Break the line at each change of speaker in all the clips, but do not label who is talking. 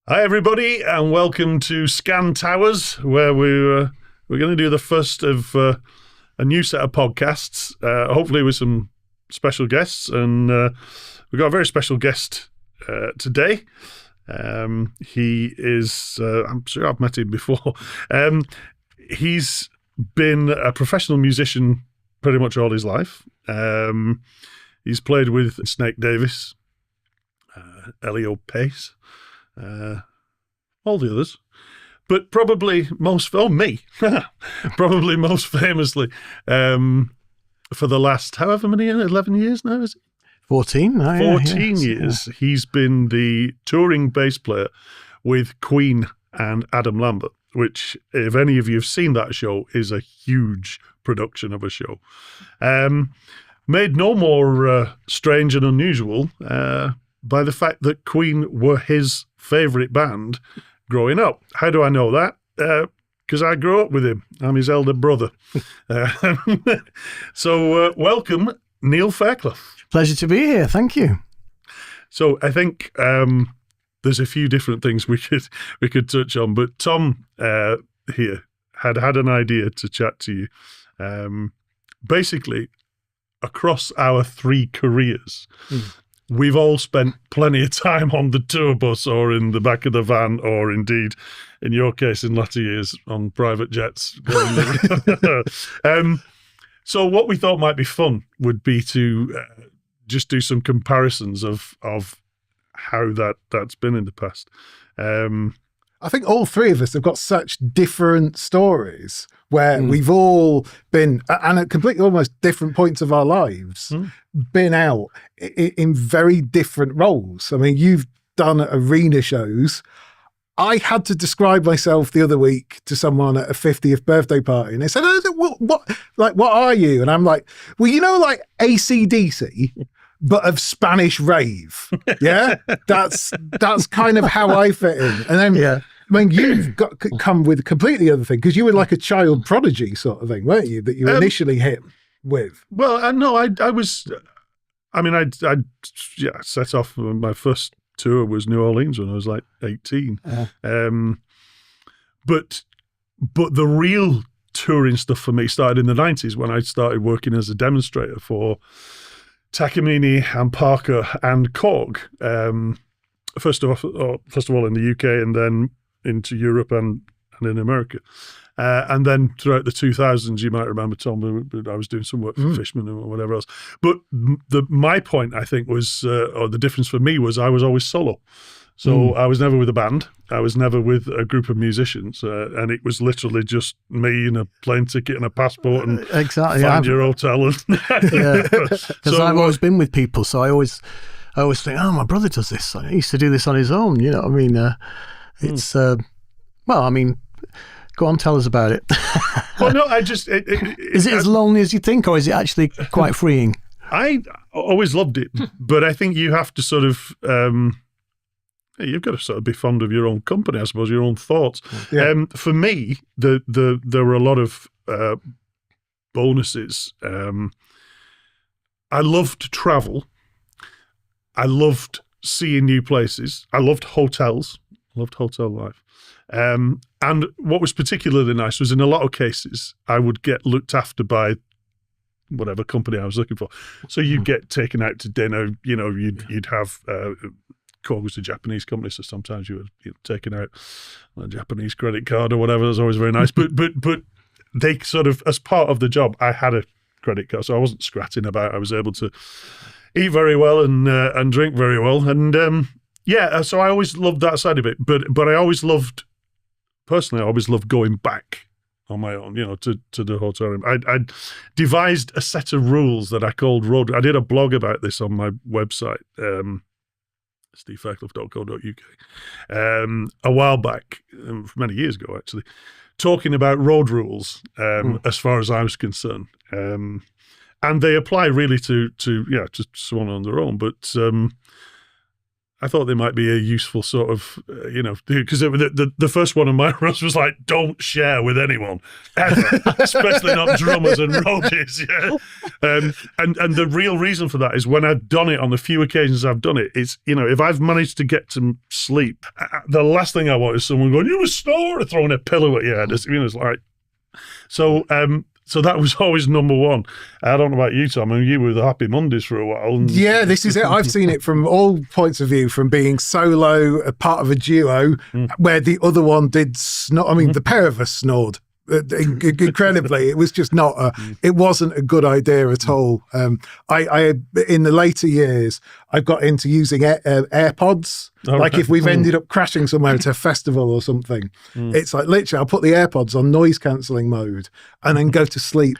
Hi everybody, and welcome to Scan Towers, where we're going to do the first of a new set of podcasts, hopefully with some special guests. And we've got a very special guest today. He is, I'm sure I've met him before. He's been a professional musician pretty much all his life. He's played with Snake Davis, Elio Pace, all the others, but probably probably most famously for the last however many 11 years now, is it?
14 now,
14 years. He's been the touring bass player with Queen and Adam Lambert, which, if any of you have seen that show, is a huge production of a show. Made no more strange and unusual by the fact that Queen were his favourite band growing up. How do I know that? Because I grew up with him. I'm his elder brother. So welcome, Neil Fairclough.
Pleasure to be here. Thank you.
So I think there's a few different things we could touch on, but Tom here had an idea to chat to you. Basically, across our three careers, we've all spent plenty of time on the tour bus or in the back of the van, or indeed, in your case, in latter years, on private jets. So what we thought might be fun would be to just do some comparisons of how that's been in the past.
I think all three of us have got such different stories where we've all been, and at completely almost different points of our lives, been out in very different roles. I mean, you've done arena shows. I had to describe myself the other week to someone at a 50th birthday party, and they said, what are you? And I'm like, well, like AC/DC, but of Spanish rave. Yeah, that's kind of how I fit in. And then, I mean, you've come with a completely other thing, because you were like a child prodigy sort of thing, weren't you? That you initially hit with.
Well, no, I was. I mean, I set off. My first tour was New Orleans when I was like 18. But the real touring stuff for me started in the 90s when I started working as a demonstrator for Takamine and Parker and Korg. First of all in the UK, and then into Europe and in America. And then throughout the 2000s, you might remember, Tom, I was doing some work for Fishman or whatever else. But my point, I think, was, or the difference for me was, I was always solo. So I was never with a band. I was never with a group of musicians. And it was literally just me and a plane ticket and a passport and find your hotel.
Because I've always been with people. So I always think, oh, my brother does this. He used to do this on his own. You know what I mean? It's, well, I mean, go on, tell us about it.
Well, no,
is it as lonely as you think, or is it actually quite freeing?
I always loved it, but I think you have to sort of, you've got to sort of be fond of your own company, I suppose, your own thoughts. Yeah. For me, there were a lot of bonuses. I loved travel. I loved seeing new places. I loved hotels. Loved hotel life. And what was particularly nice was, in a lot of cases, I would get looked after by whatever company I was looking for. So you'd get taken out to dinner, you'd have, Korg was a Japanese company, so sometimes you were taken out on a Japanese credit card or whatever. It was always very nice. But they sort of, as part of the job, I had a credit card, so I wasn't scratching about. I was able to eat very well and drink very well. And so I always loved that side of it. But I always loved, personally, I always loved going back on my own, to the hotel room. I devised a set of rules that I called road. I did a blog about this on my website, stevefairclough.co.uk, a while back, many years ago actually, talking about road rules as far as I was concerned. And they apply really to someone on their own. But I thought they might be a useful sort of, because the first one of my runs was like, don't share with anyone, ever, especially not drummers and roadies. Yeah. And the real reason for that is when I've done it on the few occasions I've done it, it's, if I've managed to get to sleep, the last thing I want is someone going, you a snorer, throwing a pillow at your head. It's like, so that was always number one. I don't know about you, Tom. I mean, you were the Happy Mondays for a while.
Yeah, this is it. I've seen it from all points of view, from being solo, a part of a duo, where the other one did snore. I mean, the pair of us snored incredibly. It was just it wasn't a good idea at all. I in the later years, I've got into using AirPods. If we've ended up crashing somewhere at a festival or something, it's like literally I'll put the AirPods on noise cancelling mode and then go to sleep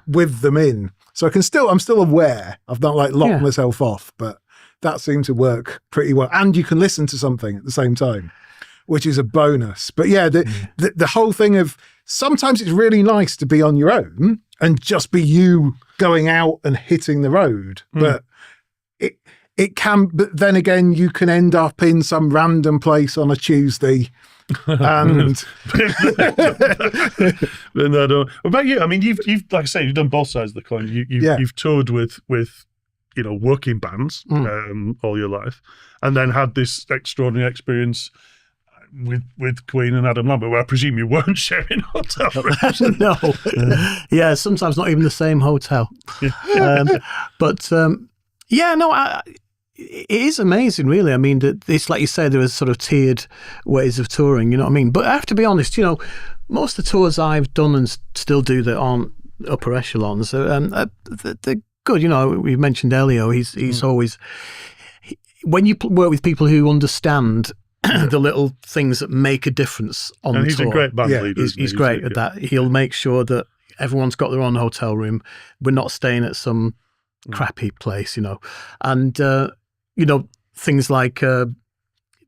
with them in. So I'm still aware. I've not locked myself off, but that seemed to work pretty well. And you can listen to something at the same time, which is a bonus. But yeah, the whole thing of sometimes it's really nice to be on your own and just be you going out and hitting the road. But it can, but then again, you can end up in some random place on a Tuesday. And
what about you? I mean, you've like I say, you've done both sides of the coin. You've toured with working bands all your life, and then had this extraordinary experience with Queen and Adam Lambert, where I presume you weren't sharing hotel rooms.
No. Yeah, sometimes not even the same hotel. It is amazing, really. I mean, it's like you say, there was sort of tiered ways of touring, you know what I mean? But I have to be honest, most of the tours I've done and still do that aren't upper echelons, they're good. We mentioned Elio, he's always... When you work with people who understand the little things that make a difference on the tour.
He's a great band leader.
He's great at that. He'll make sure that everyone's got their own hotel room. We're not staying at some crappy place, and things like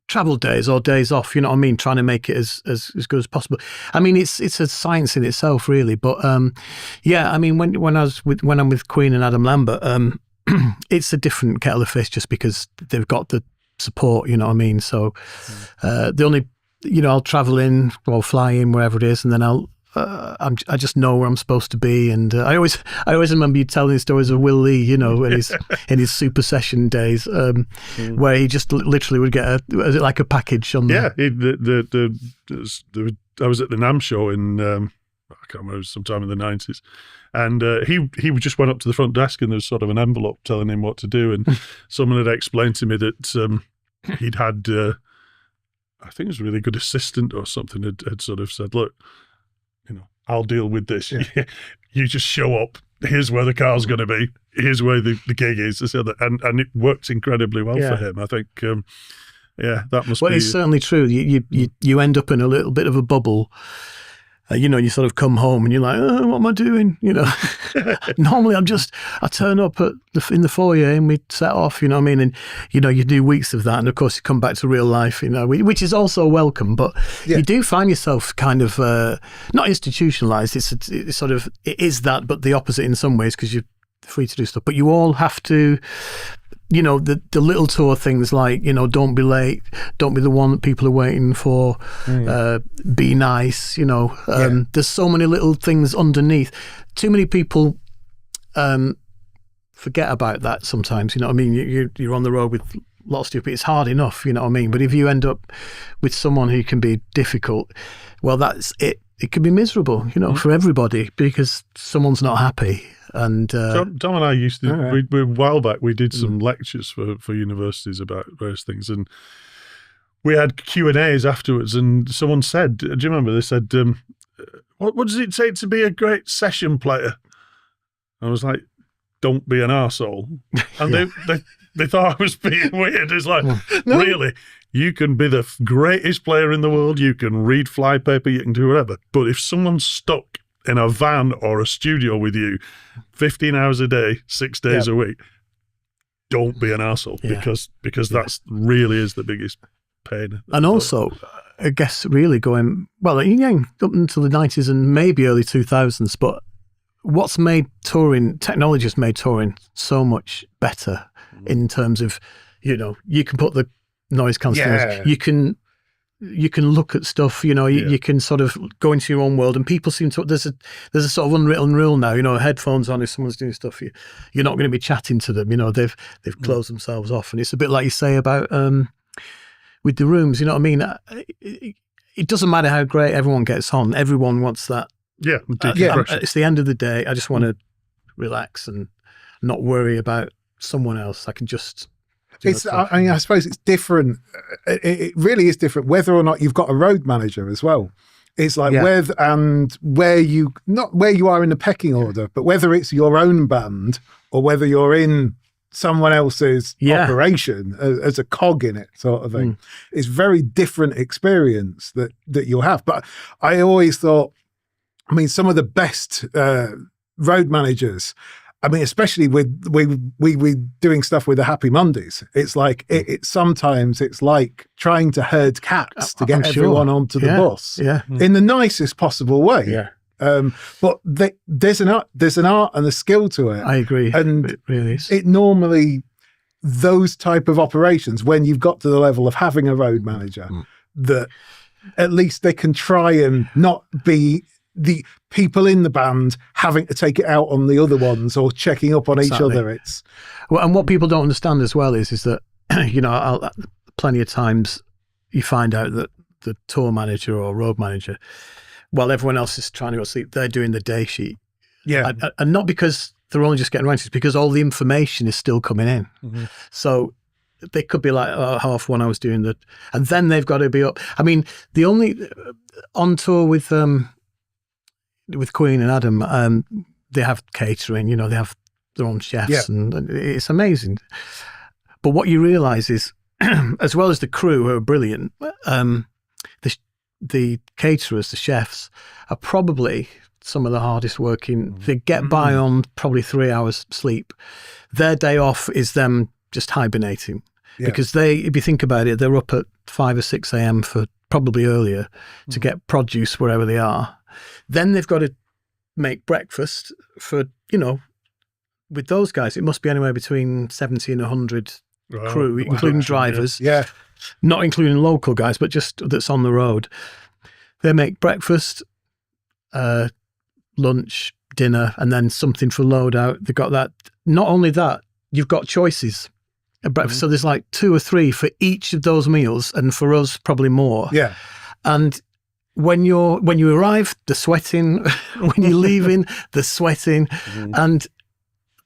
travel days or days off, you know what I mean, trying to make it as good as possible. I mean, it's a science in itself, really. But I mean, when I'm with Queen and Adam Lambert, it's a different kettle of fish, just because they've got the support, you know what I mean. So the only, I'll travel in or fly in wherever it is, and then I just know where I'm supposed to be. And I always remember you telling the stories of Will Lee, in his super session days, where he just literally would get a package on.
Yeah, I was at the NAMM show in I can't remember, sometime in the 90s, and he just went up to the front desk and there was sort of an envelope telling him what to do, and someone had explained to me that he'd had I think it was a really good assistant or something had sort of said, look, I'll deal with this. Yeah. You just show up. Here's where the car's going to be. Here's where the gig is. And it worked incredibly well for him. I think, that must be...
Well, it's certainly true. You end up in a little bit of a bubble. You sort of come home and you're like, oh, what am I doing? Normally I turn up in the foyer and we set off, you know what I mean? And, you do weeks of that. And of course you come back to real life, which is also welcome, but you do find yourself kind of, not institutionalized. It's sort of, it is that, but the opposite in some ways, because you're free to do stuff, but you all have to, the little tour things like, don't be late, don't be the one that people are waiting for, be nice, there's so many little things underneath. Too many people forget about that sometimes, you know what I mean? You're on the road with lots of stupid, it's hard enough, you know what I mean? But if you end up with someone who can be difficult, well, that's it. It can be miserable, for everybody, because someone's not happy. And
Tom and I used to, a while back, we did some lectures for universities about various things, and we had Q&As afterwards, and someone said, do you remember, they said, what does it take to be a great session player? I was like, don't be an arsehole. And they thought I was being weird. It's like, no. Really? You can be the greatest player in the world, you can read flypaper, you can do whatever, but if someone's stuck in a van or a studio with you 15 hours a day, 6 days a week, don't be an arsehole, because that's really is the biggest pain.
And also, I guess really going, well, up until the 90s and maybe early 2000s, but what's made touring, technology has made touring so much better in terms of, you can put the noise cancellation.
Yeah.
You can look at stuff, you can sort of go into your own world, and people seem to, there's a sort of unwritten rule now, headphones on, if someone's doing stuff, you're not going to be chatting to them, they've closed themselves off. And it's a bit like you say about, with the rooms, you know what I mean? It doesn't matter how great everyone gets on. Everyone wants that.
Yeah.
It's the end of the day. I just want to relax and not worry about someone else. I can just...
I suppose it's different. It really is different whether or not you've got a road manager as well. It's like where you are in the pecking order, but whether it's your own band or whether you're in someone else's operation as a cog in it, sort of thing. It's very different experience that you'll have. But I always thought, some of the best road managers, especially with we doing stuff with the Happy Mondays, it's like sometimes it's like trying to herd cats to get everyone onto the bus in the nicest possible way.
Yeah.
But there's an art and a skill to it.
I agree.
And
it really is.
It normally, those type of operations, when you've got to the level of having a road manager, that at least they can try and not be the people in the band having to take it out on the other ones or checking up on each other. It's
and what people don't understand as well is that plenty of times you find out that the tour manager or road manager, while everyone else is trying to go to sleep, they're doing the day sheet.
Yeah,
and not because they're only just getting around, it's because all the information is still coming in. So they could be like, half one I was doing that, and then they've got to be up. The only on tour with Queen and Adam, they have catering, they have their own chefs, and it's amazing. But what you realise is, as well as the crew who are brilliant, the caterers, the chefs, are probably some of the hardest working. They get by on probably 3 hours sleep. Their day off is them just hibernating, because if you think about it, they're up at 5 or 6 a.m. for probably earlier to get produce wherever they are. Then they've got to make breakfast for, with those guys, it must be anywhere between 70 and 100 crew, including drivers.
Yeah.
Not including local guys, but just that's on the road. They make breakfast, lunch, dinner, and then something for load out. They've got that. Not only that, you've got choices at breakfast. So there's like 2 or 3 for each of those meals, and for us, probably more.
Yeah.
And when you arrive, the sweating. When you're leaving, the sweating, and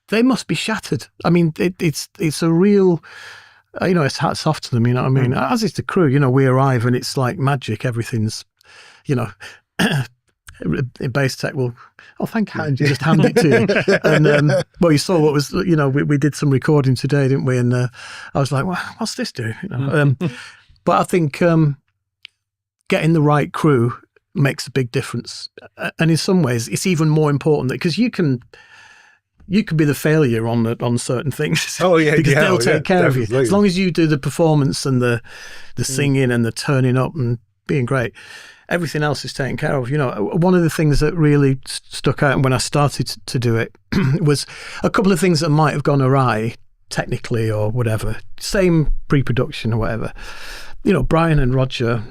they must be shattered. It's a real, it's hats off to them. You know what I mean? As is the crew. We arrive and it's like magic. Everything's, bass tech will, thank you, just hand it to you. And you saw what was, we did some recording today, didn't we? And I was like, well, what's this do? But I think getting the right crew makes a big difference, and in some ways, it's even more important because you can be the failure on certain things.
Oh yeah,
because they'll take care of you as long as you do the performance and the singing and the turning up and being great. Everything else is taken care of. One of the things that really stuck out when I started to do it was a couple of things that might have gone awry technically or whatever. Same pre-production or whatever. Brian and Roger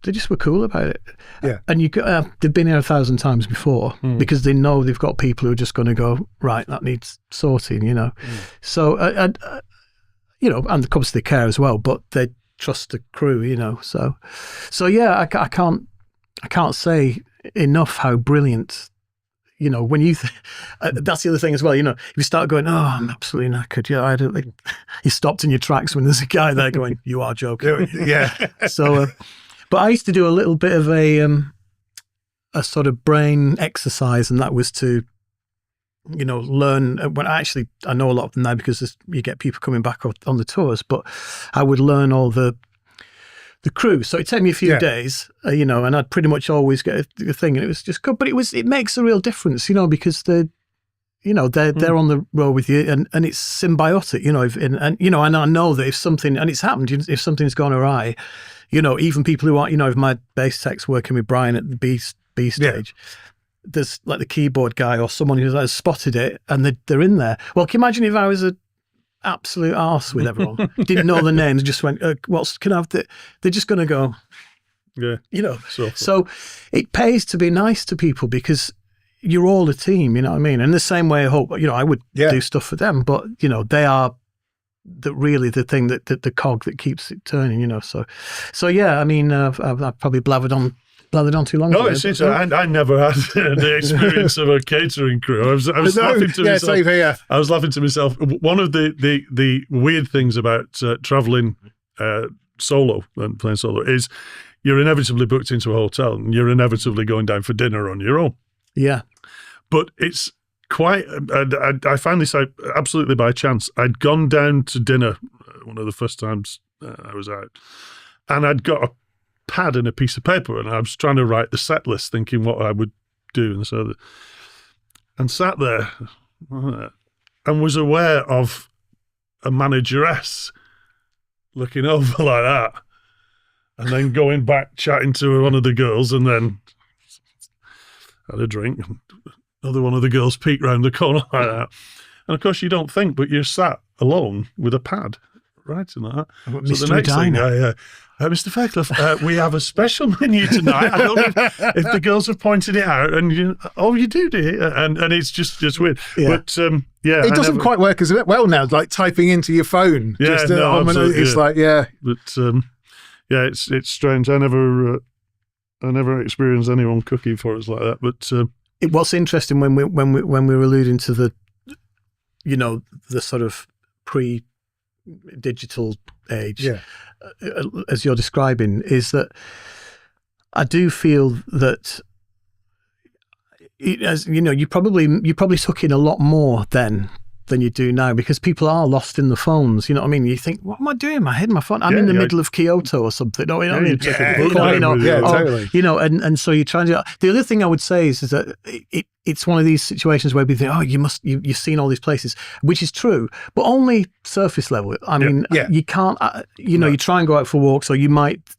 they just were cool about it.
Yeah.
And they've been here 1,000 times before because they know they've got people who are just going to go, right, that needs sorting, So, and of course they care as well, but they trust the crew, So yeah, I can't say enough how brilliant, when you, that's the other thing as well, if you start going, I'm absolutely knackered. Yeah, you stopped in your tracks when there's a guy there going, you are joking.
Yeah.
So, but I used to do a little bit of a sort of brain exercise, and that was to, learn. When I know a lot of them now because you get people coming back on the tours, but I would learn all the crew. So it'd take me a few days, and I'd pretty much always get a thing, and it was just good. But it makes a real difference, because they're on the road with you, and it's symbiotic, and I know that if something, and it's happened, if something's gone awry, even people who aren't, if my bass tech's working with Brian at the B stage, there's like the keyboard guy or someone who has spotted it and they're in there. Well, can you imagine if I was a absolute arse with everyone. Didn't know the names, just went, can I have the... They're just going to go,
Yeah.
So it pays to be nice to people because you're all a team, you know what I mean? In the same way, I hope, I would do stuff for them, but, they are really the thing that the cog that keeps it turning, So yeah, I mean, I've probably blathered on too long.
No, I never had the experience of a catering crew. I was laughing to myself.
Same here.
I was laughing to myself. One of the weird things about traveling solo and playing solo is you're inevitably booked into a hotel and you're inevitably going down for dinner on your own.
Yeah.
But it's quite, I found this out absolutely by chance. I'd gone down to dinner one of the first times I was out, and I'd got a pad and a piece of paper, and I was trying to write the set list, thinking what I would do, and sat there and was aware of a manageress looking over like that, and then going back chatting to one of the girls, and then had a drink. Another one of the girls peeked round the corner like that, and of course you don't think, but you're sat alone with a pad writing like that.
So the next thing,
Mr. Fairclough, we have a special menu tonight. I don't know if the girls have pointed it out, and you do you? And it's just weird.
Yeah.
But it
doesn't quite work as well now. Like typing into your phone.
Yeah,
it's like
But it's strange. I never experienced anyone cooking for us like that. But
what's interesting when we were alluding to the, the sort of pre-digital age, as you're describing, is that I do feel that, as you probably took in a lot more then than you do now, because people are lost in the phones. You know what I mean? You think, what am I doing? I hid my phone. I'm in the middle of Kyoto or something. No, totally. And so you're trying to. The other thing I would say is that it's one of these situations where we think, you've seen all these places, which is true, but only surface level. I mean, you can't. You try and go out for walks, or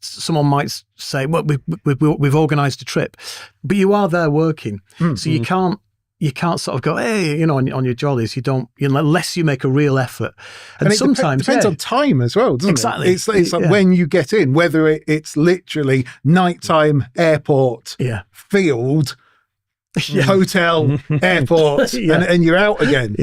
someone might say, well, we've organised a trip, but you are there working, so you can't. You can't sort of go, hey, on your jollies. You don't, unless you make a real effort. And
it
sometimes
depends on time as well, doesn't
it?
It's like when you get in, whether it's literally nighttime airport, field, hotel, airport, and you're out again.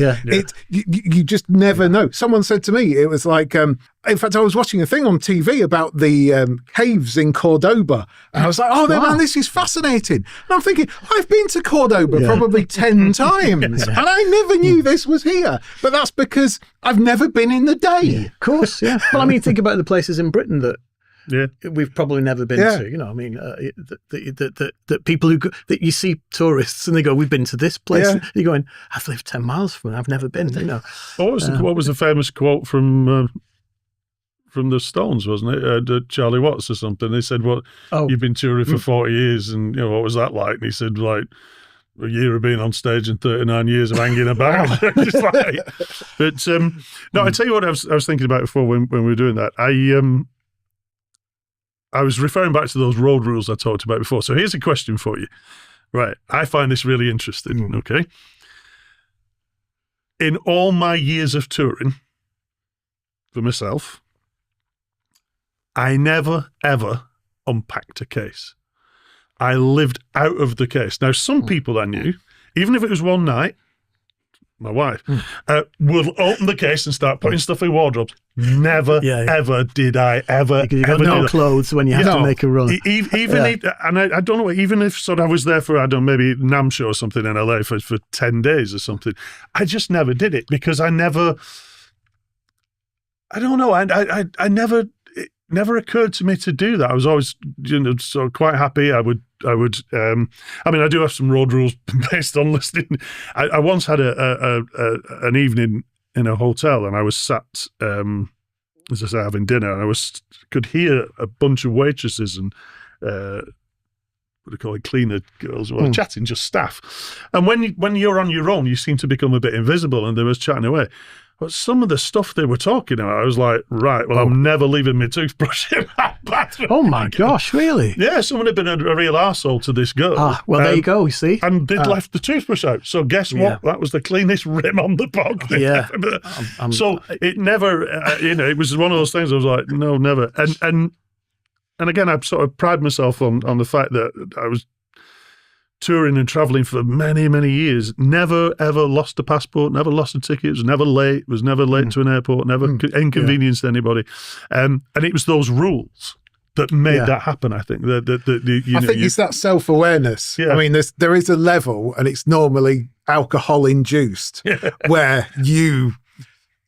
You just never know. Someone said to me, it was like, in fact, I was watching a thing on TV about the caves in Cordoba, and I was like, man, this is fascinating. And I'm thinking, I've been to Cordoba probably 10 times, and I never knew this was here. But that's because I've never been in the day.
Yeah, of course, yeah. Well, I mean, think about the places in Britain that we've probably never been to. I mean, that people that you see tourists and they go, we've been to this place. And you're going, I've lived 10 miles from it. I've never been.
What was the famous quote from the Stones, wasn't it? Charlie Watts or something. They said, you've been touring for 40 years, and what was that like? And he said, like, a year of being on stage and 39 years of hanging about. But no, I tell you what, I was thinking about before when we were doing that. I was referring back to those road rules I talked about before. So here's a question for you. Right. I find this really interesting. Okay. In all my years of touring for myself, I never, ever unpacked a case. I lived out of the case. Now, some people I knew, even if it was one night, my wife, will open the case and start putting stuff in wardrobes. Never, ever did I ever.
Because you've got no clothes when you have to make a run.
I don't know, even if I was there for, maybe NAMM show or something in LA for 10 days or something, I just never did it because I don't know, I never, it never occurred to me to do that. I was always, so quite happy. I do have some road rules based on listening. I once had an evening in a hotel, and I was sat, as I say, having dinner, and could hear a bunch of waitresses and what do you call it, cleaner girls, or chatting, just staff. And when you're on your own, you seem to become a bit invisible, and they was chatting away. But some of the stuff they were talking about, I was like, right, well, I'm never leaving my toothbrush in my bathroom.
Oh my gosh, really?
Yeah, someone had been a real arsehole to this girl.
Well, there you go, you see.
And they'd left the toothbrush out. So guess what? That was the cleanest rim on the bog.
Yeah.
So it never, it was one of those things I was like, no, never. And again, I sort of pride myself on the fact that I was touring and traveling for many, many years, never ever lost a passport, never lost a ticket, was never late to an airport, never inconvenienced anybody. And it was those rules that made that happen, I think. I think
it's that self-awareness.
Yeah.
I mean, there is a level, and it's normally alcohol-induced, where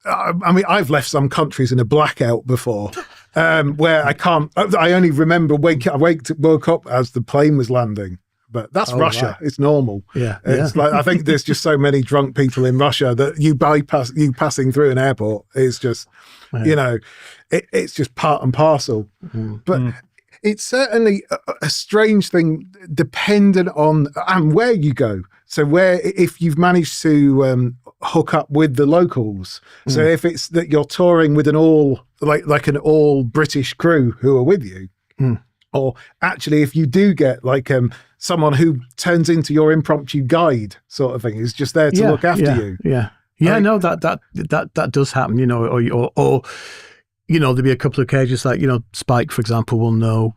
I've left some countries in a blackout before, where I only remember woke up as the plane was landing. But that's Russia. Right. It's normal.
Yeah.
It's like, I think there's just so many drunk people in Russia that you passing through an airport is just, it's just part and parcel. But it's certainly a strange thing dependent on where you go. So if you've managed to hook up with the locals. So if it's that you're touring with an all British crew who are with you, or actually if you do get like someone who turns into your impromptu guide sort of thing, is just there to look after you.
Yeah. No, that does happen, or there'll be a couple of occasions like, Spike, for example, will know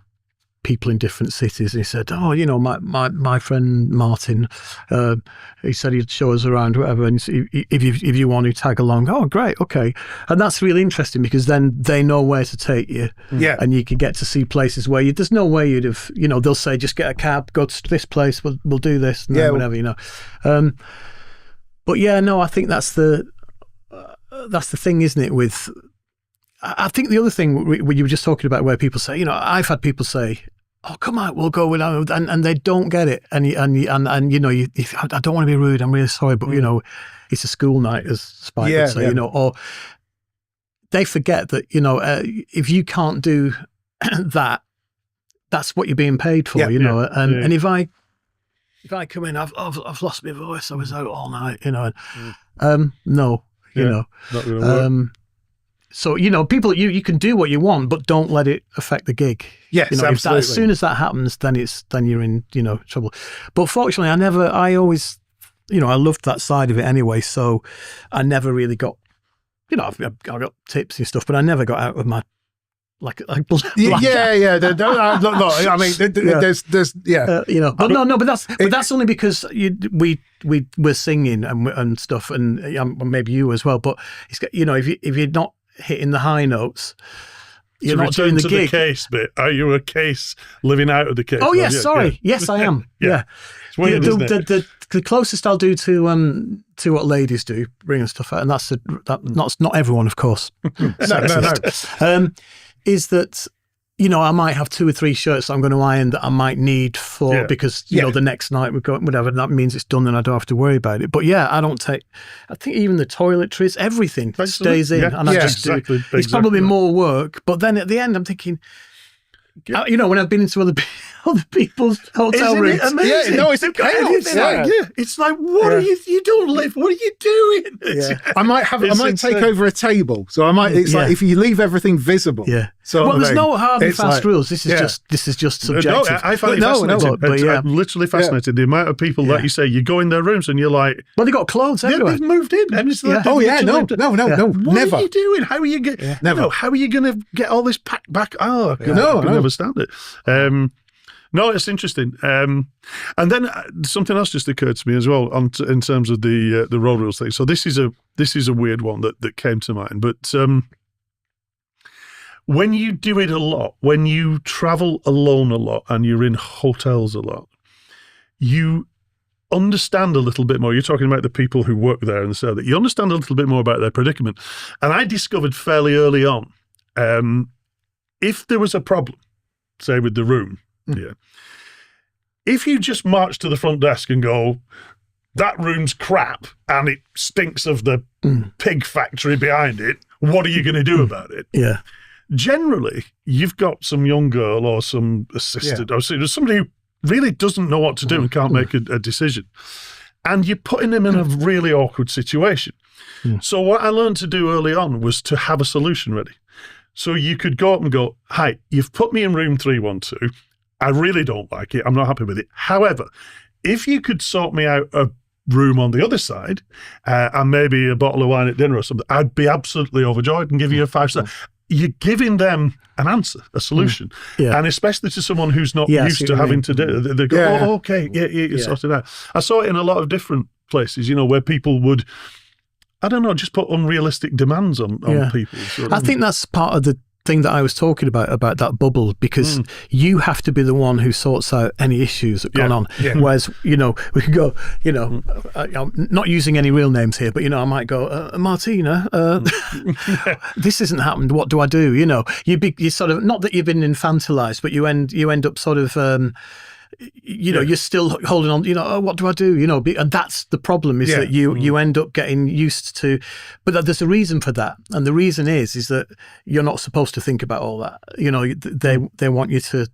people in different cities. And he said, my friend Martin, he said he'd show us around, whatever. And if you want to tag along, oh, great, okay. And that's really interesting because then they know where to take you.
Yeah.
And you can get to see places where there's no way you'd have, they'll say, just get a cab, go to this place, we'll do this, and then whatever, But yeah, no, I think that's the thing, isn't it? I think the other thing when you were just talking about where people say, I've had people say, "Oh, come out, we'll go," and they don't get it, and I don't want to be rude, I'm really sorry, but it's a school night, as Spike would say, or they forget that if you can't do that, that's what you're being paid for, and if I come in, I've lost my voice, I was out all night, no,
not gonna work.
So, people, you can do what you want, but don't let it affect the gig.
Yes, absolutely.
As soon as that happens, then you're in, trouble. But fortunately, I always, I loved that side of it anyway. So I never really got, I've got tips and stuff, but I never got out of my, like
Look, I mean, there's
but that's only because we were singing and stuff, and maybe you as well. But it's, if you're not hitting the high notes, you're not doing the gig.
The case bit. Are you a case living out of the case?
Oh yes, sorry. Yes, I am. Yeah.
It's weird, isn't it?
The closest I'll do to what ladies do, bringing stuff out, and that's not everyone, of course.
No.
Is that I might have 2 or 3 shirts I'm going to iron that I might need because the next night we're going, whatever, and that means it's done and I don't have to worry about it. But I think even the toiletries, everything stays in, and I just do. It's probably more work, but then at the end I'm thinking, when I've been into other people's hotel rooms,
it's like, what are you don't live? What are you doing?
I might take over a table, so I might. It's like if you leave everything visible.
Yeah.
So
there's no hard and fast rules. This is just subjective.
No, I find it fascinating. I'm literally fascinated. The amount of people that you say you go in their rooms and you're like,
well, they got clothes everywhere.
They've moved in. And it's like,
no,
what
never.
are you doing? How are you never? How are you going to get all this packed back? Oh, I can never stand it. No, it's interesting. And then something else just occurred to me as well in terms of the road rules thing. So this is a weird one that came to mind. But when you do it a lot, when you travel alone a lot and you're in hotels a lot, you understand a little bit more. You're talking about the people who work there and so that you understand a little bit more about their predicament. And I discovered fairly early on, if there was a problem, say with the room, if you just march to the front desk and go, that room's crap and it stinks of the pig factory behind it, what are you going to do about it?
Yeah.
Generally, you've got some young girl or some assistant or somebody really doesn't know what to do and can't make a decision. And you're putting him in a really awkward situation. So what I learned to do early on was to have a solution ready. So you could go up and go, hi, you've put me in room 312. I really don't like it. I'm not happy with it. However, if you could sort me out a room on the other side and maybe a bottle of wine at dinner or something, I'd be absolutely overjoyed and give you a 5-star. You're giving them an answer, a solution. And especially to someone who's not used to having to do it. They go, oh, okay, you sort it out. I saw it in a lot of different places, where people would, I don't know, just put unrealistic demands on people.
I think that's part of the thing that I was talking about that bubble, because you have to be the one who sorts out any issues that have gone on. Whereas, we could go, I'm not using any real names here, but, I might go, Martina, this hasn't happened. What do I do? You sort of, not that you've been infantilized, but you end up sort of, you're still holding on, what do I do? And that's the problem, is that you end up getting used to, but there's a reason for that. And the reason is that you're not supposed to think about all that. They want you to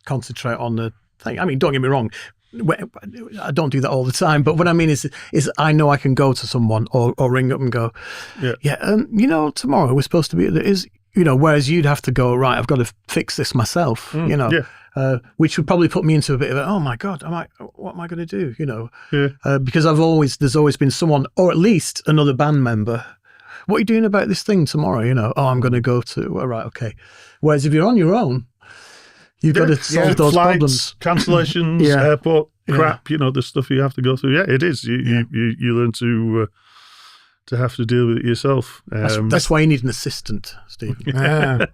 concentrate on the thing. I mean, don't get me wrong. I don't do that all the time, but what I mean is I know I can go to someone or ring up and go, tomorrow we're supposed to be, whereas you'd have to go, right, I've got to fix this myself, which would probably put me into a bit of a, oh my God, what am I going to do? Because there's always been someone, or at least another band member, what are you doing about this thing tomorrow? Oh, I'm going to go to, well, right, okay. Whereas if you're on your own, you've got to solve those
flights,
problems.
Cancellations, airport crap, the stuff you have to go through. Yeah, it is. You learn to have to deal with it yourself.
That's why you need an assistant, Stephen.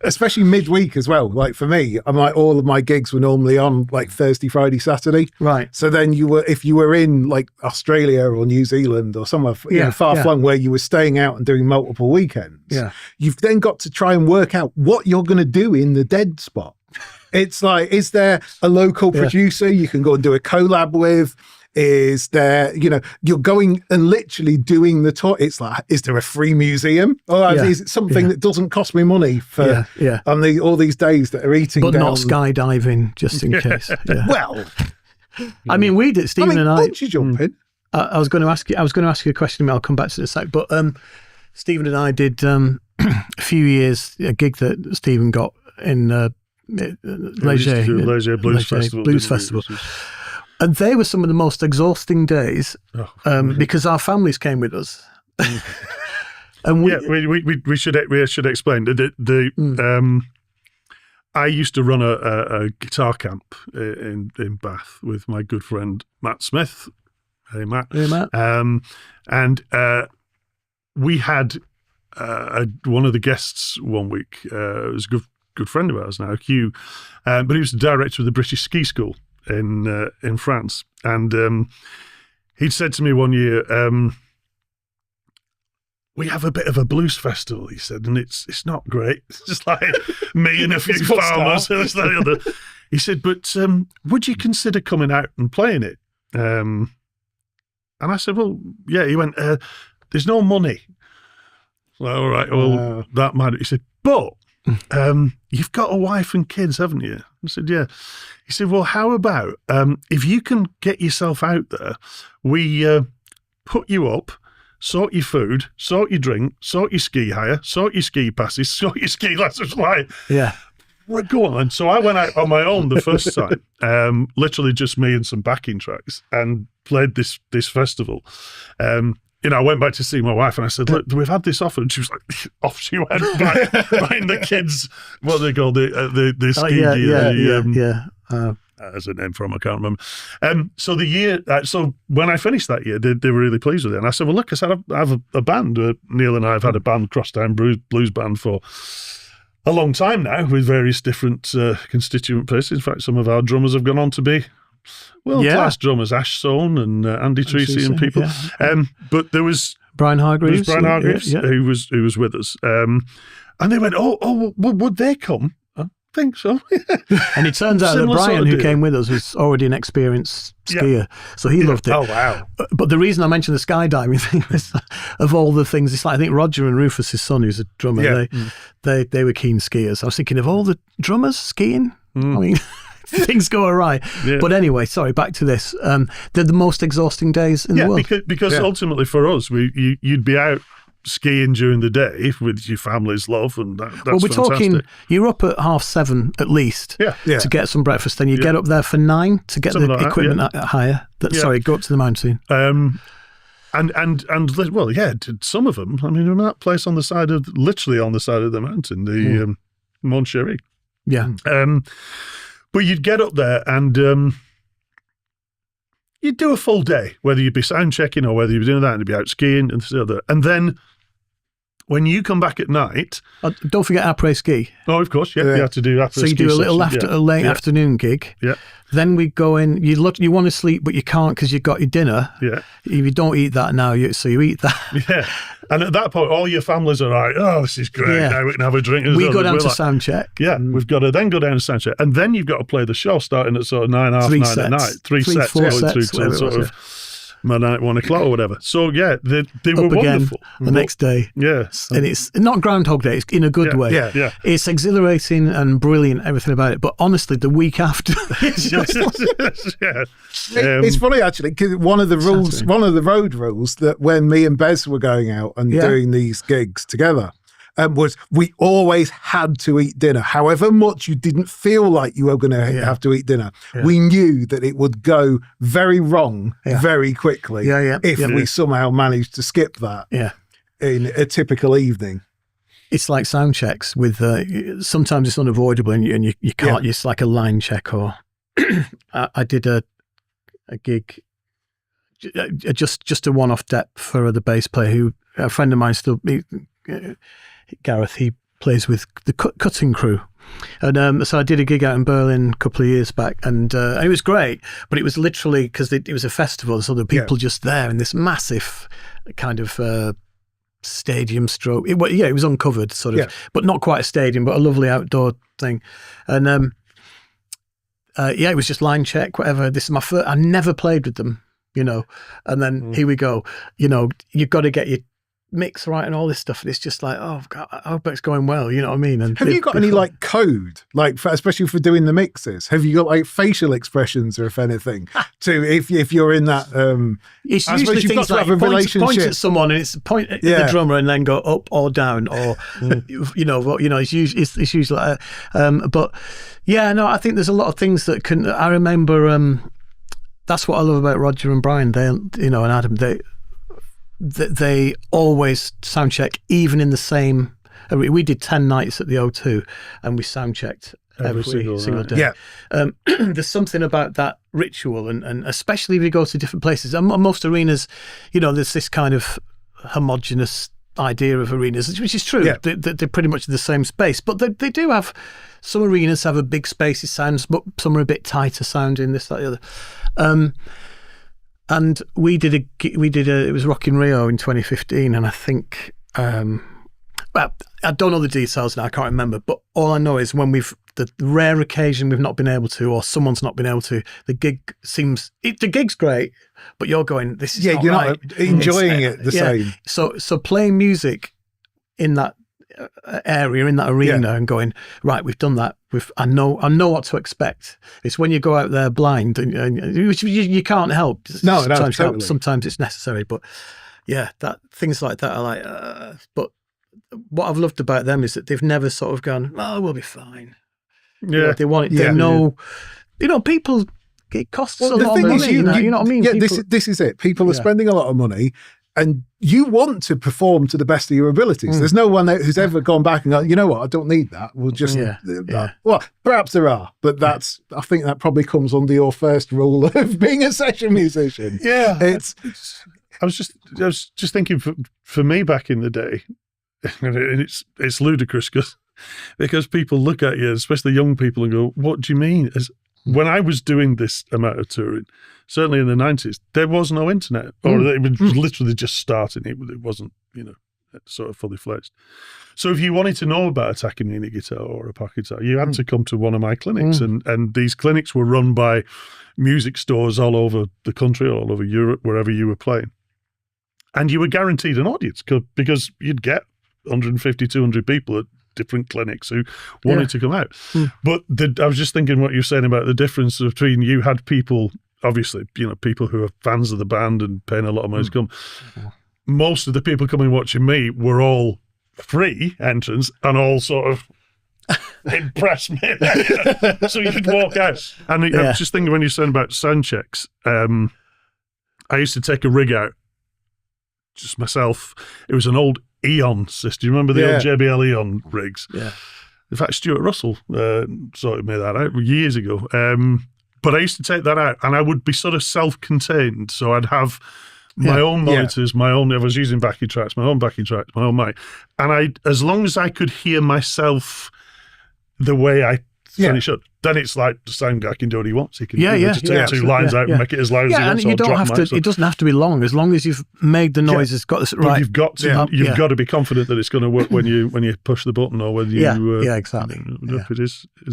Especially midweek as well. Like for me, all of my gigs were normally on like Thursday, Friday, Saturday.
Right.
So then if you were in like Australia or New Zealand or somewhere far flung where you were staying out and doing multiple weekends, you've then got to try and work out what you're going to do in the dead spot. It's like, is there a local producer you can go and do a collab with? Is there, you're going and literally doing the tour. It's like, is there a free museum? Or is it something that doesn't cost me money for on all these days that are eating
but
down?
not skydiving, just in case.
Well,
I mean, we did, Stephen and I.
Bungee jumping.
I was going to ask you a question. I'll come back to this. But Stephen and I did a few years a gig that Stephen got in
Leger Blues Festival.
And they were some of the most exhausting days because our families came with us. And
we should explain. I used to run a guitar camp in Bath with my good friend Matt Smith. Hey Matt.
Hey Matt.
And we had one of the guests one week. It was a good friend of ours now, Hugh, but he was the director of the British Ski School in France, and he'd said to me one year, we have a bit of a blues festival, he said, and it's not great. It's just like me and a few farmers. He said, but would you consider coming out and playing it? And I said, well, yeah. He went, there's no money. Well, all right, well, that matters. He said, but you've got a wife and kids, haven't you? I said, yeah. He said, well, how about if you can get yourself out there, we put you up, sort your food, sort your drink, sort your ski hire, sort your ski passes, sort your ski lessons. Like, well, go on. And so I went out on my own the first time, literally just me and some backing tracks, and played this festival. I went back to see my wife and I said, look, we've had this offer. And she was like, off she went, buying the kids, what they call the ski gear. As a name for them, I can't remember. So the year, so when I finished that year, they were really pleased with it. And I said, well, look, I said, I have a band. Neil and I have had a band, Crosstown Blues Band, for a long time now, with various different constituent places. In fact, some of our drummers have gone on to be world-class drummers, Ash Sohn and Andy Treacy and people. But there was
Brian Hargreaves,
who was with us. And they went, well, would they come? I think so.
And it turns out that Brian, who came with us, was already an experienced skier, so he loved it.
Oh, wow.
But the reason I mentioned the skydiving thing was, of all the things, it's like, I think Roger and Rufus, his son, who's a drummer, they were keen skiers. I was thinking, of all the drummers skiing, I mean... things go awry.
Yeah.
But anyway, sorry, back to this. They're the most exhausting days in the world.
Because ultimately for us, you'd be out skiing during the day with your family's love, and that's
well, we're
fantastic.
talking, you're up at 7:30 at least to get some breakfast. Then you get up there for 9 to get
Something
the
like
equipment higher. Sorry, go up to the mountain.
And well, some of them. I mean, that place literally on the side of the mountain, the Mont Chéri.
Yeah.
But you'd get up there and you'd do a full day, whether you'd be sound checking or whether you'd be doing that, and you'd be out skiing and the other. And then when you come back at night,
don't forget après ski.
Oh, of course, you have to do après ski.
So you do a little
session,
a late afternoon gig.
Yeah.
Then we go in. You want to sleep, but you can't because you've got your dinner.
Yeah.
If you don't eat that now, so you eat that.
Yeah. And at that point, all your families are like, "Oh, this is great!
Yeah.
Now we can have a drink."
We go down to sound check.
Yeah, we've got to then go down to sound check, and then you've got to play the show starting at sort of 9:30, 9 at night. 3 sets
four
going
sets,
through till sort of midnight, 1 o'clock or whatever. So yeah, they were wonderful.
The next day.
Yeah.
And it's not Groundhog Day, it's in a good way.
Yeah.
It's exhilarating and brilliant, everything about it. But honestly, the week after, it's just
it's funny actually, because one of the road rules that when me and Bez were going out and doing these gigs together was we always had to eat dinner. However much you didn't feel like you were going to have to eat dinner, we knew that it would go very wrong very quickly if we somehow managed to skip that in a typical evening.
It's like sound checks with sometimes it's unavoidable and you can't. It's like a line check. Or I did a gig, just a one-off dep for the bass player who a friend of mine still. Gareth, he plays with the Cutting Crew, and so I did a gig out in Berlin a couple of years back, and it was great, but it was literally because it was a festival, so there were people just there in this massive kind of stadium stroke. It was uncovered sort of, but not quite a stadium, but a lovely outdoor thing, and it was just line check, whatever. This is my first. I never played with them, and then here we go. You've got to get your mix right and all this stuff, and it's just like, oh God, I hope it's going well, you know what I mean? And
have you got any like code, like especially for doing the mixes? Have you got like facial expressions, or if anything, to if you're in that?
It's usually things like point at someone and it's point at the drummer and then go up or down, or it's usually like, but I think there's a lot of things that can. I remember that's what I love about Roger and Brian. They and Adam. They always sound check, even in the same. We did 10 nights at the O2, and we sound checked every single day. Yeah. There's something about that ritual, and especially if you go to different places. And most arenas, there's this kind of homogenous idea of arenas, which is true. Yeah. They're pretty much the same space, but they do have. Some arenas have a big spaces sounds, but some are a bit tighter sounding. This, that, the other. And we did it was Rock in Rio in 2015, and I think, I don't know the details now, I can't remember, but all I know is when the rare occasion we've not been able to, or someone's not been able to, the gig's great, but you're going, this is not
you're
right.
Not enjoying it the same.
So playing music in that area, in that arena, and going, right, we've done that. I know what to expect. It's when you go out there blind, and you can't help. Sometimes it's necessary, but that things like that are like. But what I've loved about them is that they've never sort of gone, "Oh, we'll be fine."
Yeah,
they want it. They know, people. It costs a lot of money. You know what I mean?
Yeah, this is it. People are spending a lot of money. And you want to perform to the best of your abilities. There's no one who's ever gone back and gone, you know what, I don't need that. We'll just, well, perhaps there are, but I think that probably comes under your first rule of being a session musician.
Yeah. I was just thinking for me back in the day, and it's ludicrous because people look at you, especially young people, and go, what do you mean? When I was doing this amount of touring, certainly in the 90s, there was no internet, or it was literally just starting. It wasn't, sort of fully fledged. So if you wanted to know about a Takamine guitar or a pocket guitar, you had to come to one of my clinics, and these clinics were run by music stores all over the country, all over Europe, wherever you were playing. And you were guaranteed an audience because you'd get 150, 200 people at different clinics who wanted to come out. But I was just thinking what you're saying about the difference between, you had people, obviously, people who are fans of the band and paying a lot of money to come. Most of the people coming watching me were all free entrance and all sort of impress me. So you could walk out. And I was just thinking, when you're saying about sound checks, I used to take a rig out, just myself. It was an old E01 system. You remember the old JBL E01 rigs?
Yeah.
In fact, Stuart Russell sorted me that out years ago. But I used to take that out, and I would be sort of self-contained. So I'd have my own monitors, my own. I was using backing tracks, my own mic, and as long as I could hear myself the way I finish up, then it's like the sound guy can do what he wants. He can just take 2 lines out and make it as loud as he wants.
And you don't have to. It doesn't have to be long, as long as you've made the noise. It's got this right.
But you've got to be confident that it's going to work when you push the button, or when you.
Exactly.
It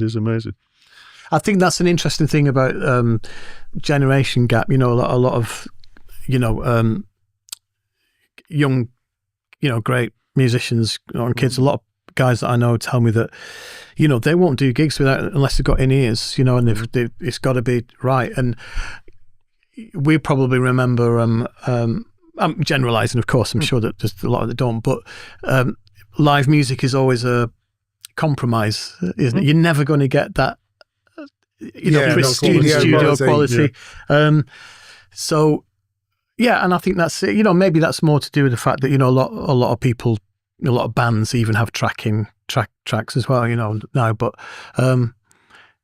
is amazing.
I think that's an interesting thing about generation gap. A lot of young, great musicians and kids. A lot of guys that I know tell me that, they won't do gigs unless they've got in-ears, and it's got to be right. And we probably remember, I'm generalising, of course, I'm sure that there's a lot that don't, but live music is always a compromise, isn't it? You're never going to get that, studio quality. So, and I think that's it. Maybe that's more to do with the fact that, a lot of people, a lot of bands even have tracks as well, now. But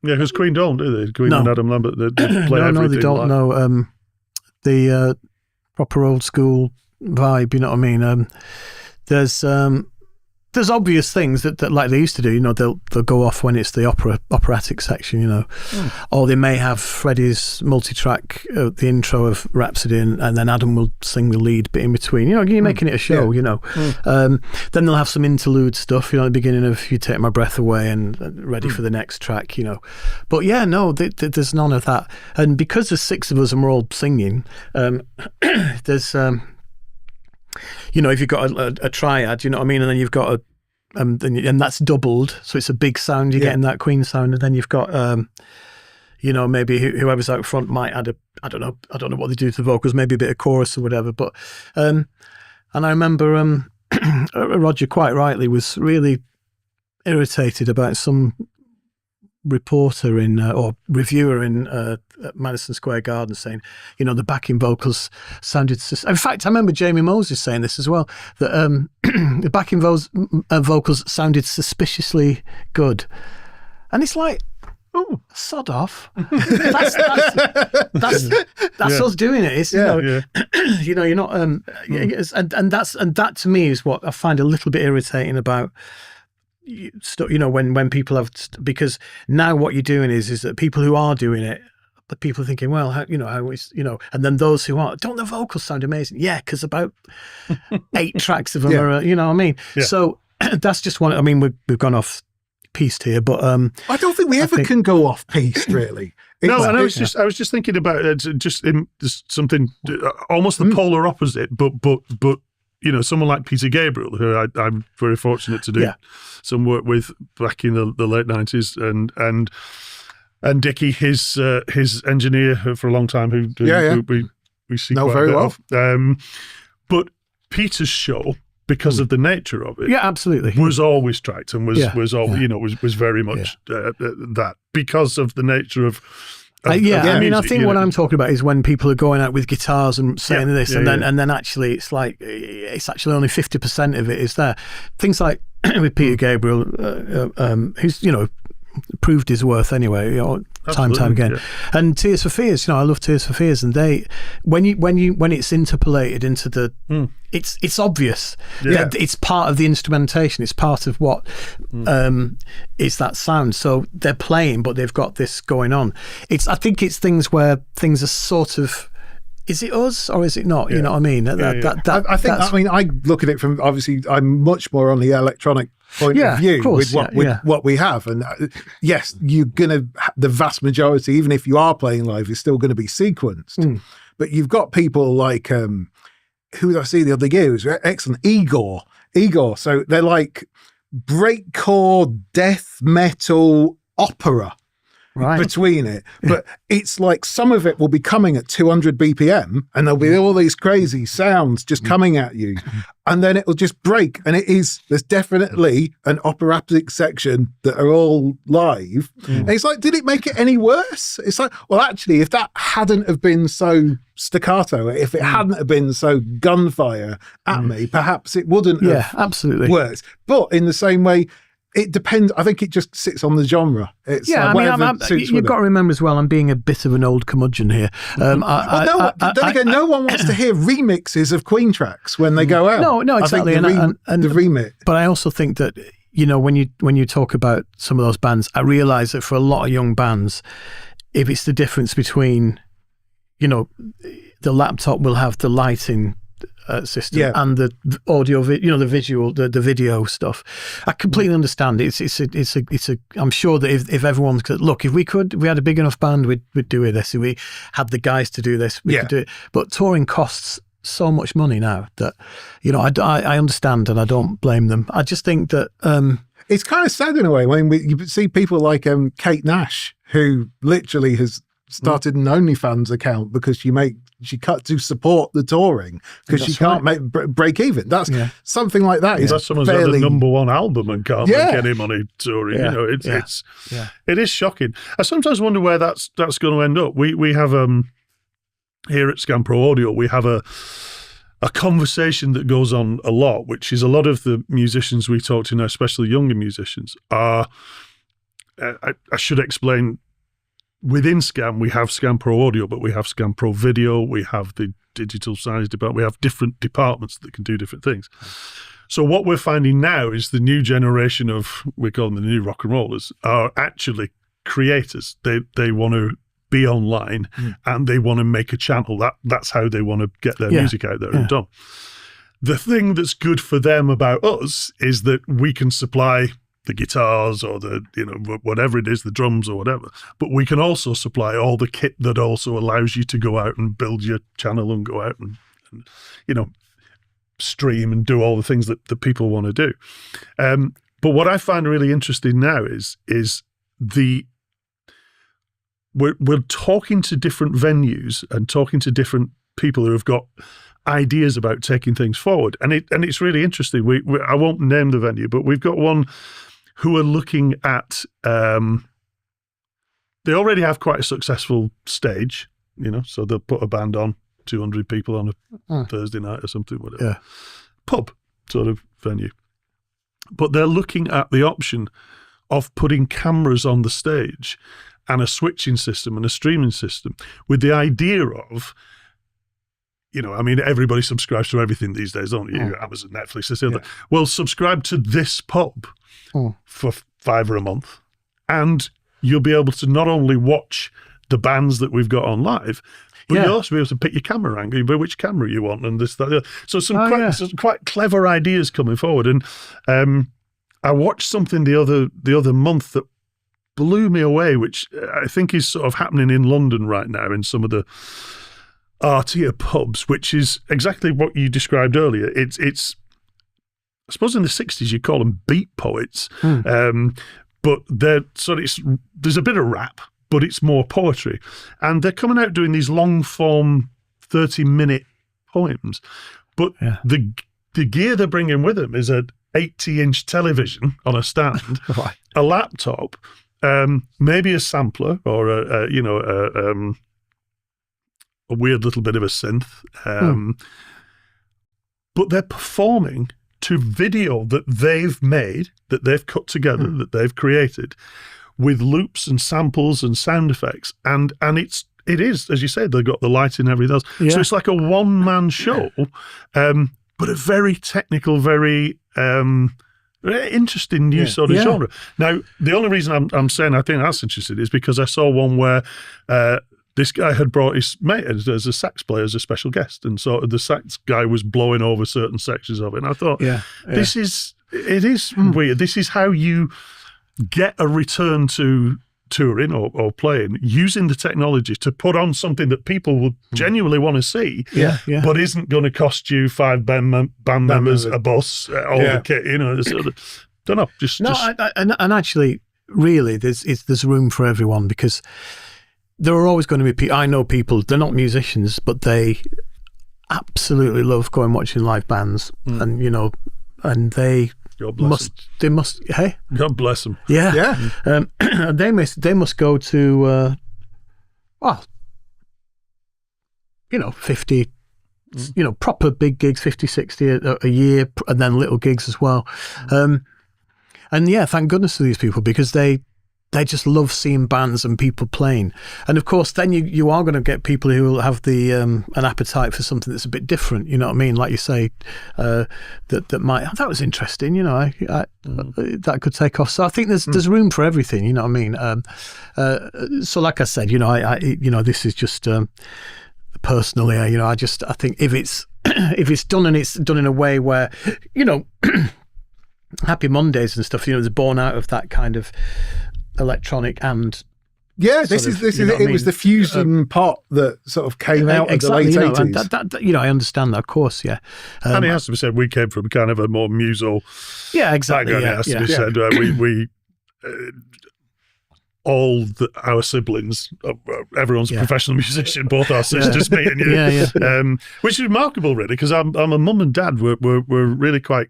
because Queen don't, do they? Queen and Adam Lambert, they play everything.
No, they don't know the proper old school vibe. You know what I mean? There's obvious things that like they used to do. They'll go off when it's the operatic section. Or they may have Freddie's multi-track, the intro of Rhapsody, and then Adam will sing the lead bit in between. You're making it a show. Then they'll have some interlude stuff. At the beginning of "You Take My Breath Away" and ready for the next track. But there's none of that. And because there's 6 of us and we're all singing, there's. If you've got a triad, you know what I mean, and then you've got and that's doubled, so it's a big sound. You're getting that Queen sound, and then you've got, maybe whoever's out front might add I don't know what they do to the vocals, maybe a bit of chorus or whatever. But and I remember Roger quite rightly was really irritated about some reporter or reviewer in Madison Square Garden saying, the backing vocals sounded. In fact, I remember Jamie Moses saying this as well, that the backing vocals sounded suspiciously good, and it's like, oh, sod off. That's us doing it. It's you're not. And that to me is what I find a little bit irritating about. When people have, because now what you're doing is that people who are doing it, the people are thinking, well, how is, and then those who aren't, don't the vocals sound amazing? Yeah, because about 8 tracks of them are, what I mean? Yeah. So that's just one. I mean, we've gone off piste here, but
I don't think we ever can go off piste, really.
No, and I was just thinking about just something almost the polar opposite, but someone like Peter Gabriel, who I'm very fortunate to do some work with back in the late 90s, and Dickie, his engineer for a long time, who we see quite very well. But Peter's show, because of the nature of it,
absolutely,
was always tracked and was very much that, because of the nature of. I
think what I'm talking about is when people are going out with guitars and saying this, and then actually it's actually only 50% of it is there. Things like with Peter Gabriel, who's proved his worth anyway, time and time again. Yeah. And Tears for Fears, I love Tears for Fears, and they when it's interpolated into the it's obvious. Yeah. It's part of the instrumentation, it's part of what is that sound. So they're playing, but they've got this going on. I think it's things where things are sort of, is it us or is it not? You know what I mean?
I look at it from, obviously I'm much more on the electronic point of view, with what we have, and yes, you're gonna, the vast majority, even if you are playing live, is still going to be sequenced. But you've got people like who did I see the other year, who's excellent, Igor. So they're like breakcore, death metal, opera
Right.
between it. But it's like some of it will be coming at 200 BPM and there'll be all these crazy sounds just coming at you. And then it'll just break. And there's definitely an operatic section that are all live. And it's like, did it make it any worse? It's like, well, actually, if that hadn't have been so staccato, if it hadn't have been so gunfire at me, perhaps it wouldn't have
absolutely
worked. But in the same way, it depends. I think it just sits on the genre. It's
I mean, you've got to remember as well, I'm being a bit of an old curmudgeon here.
Then again, no one wants to hear remixes of Queen tracks when they go out.
No, exactly.
I think the remix.
But I also think that, when you talk about some of those bands, I realise that for a lot of young bands, if it's the difference between, the laptop will have the lighting system and the audio, the visual, the video stuff. I completely understand it. It's a. I'm sure that if everyone could look, if we had a big enough band, we'd do it. This, if we had the guys to do this, we could do it. But touring costs so much money now that I understand and I don't blame them. I just think that
it's kind of sad in a way when you see people like Kate Nash, who literally has started an OnlyFans account because she cut to support the touring because she can't break even. That's something like that.
That's someone's had a #1 album and can't make any money touring. It is shocking. I sometimes wonder where that's going to end up. We have here at ScanPro Audio, we have a conversation that goes on a lot, which is a lot of the musicians we talk to now, especially younger musicians, are. I should explain. Within Scan, we have ScanPro Audio, but we have ScanPro Video, we have the digital signage department, we have different departments that can do different things. So what we're finding now is the new generation of, we call them the new rock and rollers, are actually creators. They want to be online and they want to make a channel. That's how they want to get their music out there and done. The thing that's good for them about us is that we can supply the guitars or the whatever it is, the drums or whatever, but we can also supply all the kit that also allows you to go out and build your channel and go out and stream and do all the things that the people want to do. But what I find really interesting now is we're talking to different venues and talking to different people who have got ideas about taking things forward, and it's really interesting. I won't name the venue, but we've got one who are looking at, they already have quite a successful stage, so they'll put a band on, 200 people on a Thursday night or something, whatever.
Yeah.
Pub sort of venue. But they're looking at the option of putting cameras on the stage and a switching system and a streaming system with the idea of, everybody subscribes to everything these days, don't you? Amazon, Netflix, this, the other. Well, subscribe to this pub for $5 a month, and you'll be able to not only watch the bands that we've got on live, but you'll also be able to pick your camera angle, which camera you want, and this, that, the other. So some quite clever ideas coming forward. And I watched something the other month that blew me away, which I think is sort of happening in London right now in some of the artier pubs, which is exactly what you described earlier. It's I suppose in the 60s you call them beat poets, but there's a bit of rap, but it's more poetry, and they're coming out doing these long form 30-minute poems. But the gear they're bringing with them is an 80-inch television on a stand, a laptop, maybe a sampler or a weird little bit of a synth, but they're performing to video that they've made, that they've cut together, that they've created, with loops and samples and sound effects, and it is, as you said, they've got the light and everything else. So it's like a one-man show, but a very technical, very interesting new sort of genre. Now, the only reason I'm saying I think that's interesting is because I saw one where this guy had brought his mate as a sax player as a special guest, and so the sax guy was blowing over certain sections of it. And I thought, it is weird. This is how you get a return to touring or playing, using the technology to put on something that people will genuinely want to see, but isn't going to cost you 5 band members, a bus, all the kit, don't know. Just
and actually, really, there's room for everyone, because there are always going to be. I know people. They're not musicians, but they absolutely love going watching live bands, and and they must. Hey,
God bless them.
Yeah. They must go to 50, proper big gigs, 50, 60 a year, and then little gigs as well. And yeah, thank goodness for these people, because they just love seeing bands and people playing. And of course, then you are going to get people who will have the an appetite for something that's a bit different. You know what I mean? Like you say, that was interesting. That could take off. So I think there's room for everything. You know what I mean? So like I said, this is just personally, I think if it's done and it's done in a way where, Happy Mondays and stuff, is born out of that kind of electronic and
this is it. Was the fusion pot that sort of came out in the late 80s.
I understand that, of course, yeah.
And it has to be said, we came from kind of a more muso.
Yeah, exactly.
It has to be said, we our siblings, everyone's a professional musician, both our sisters, me and you, which is remarkable, really, because I'm a mum and dad. We're really quite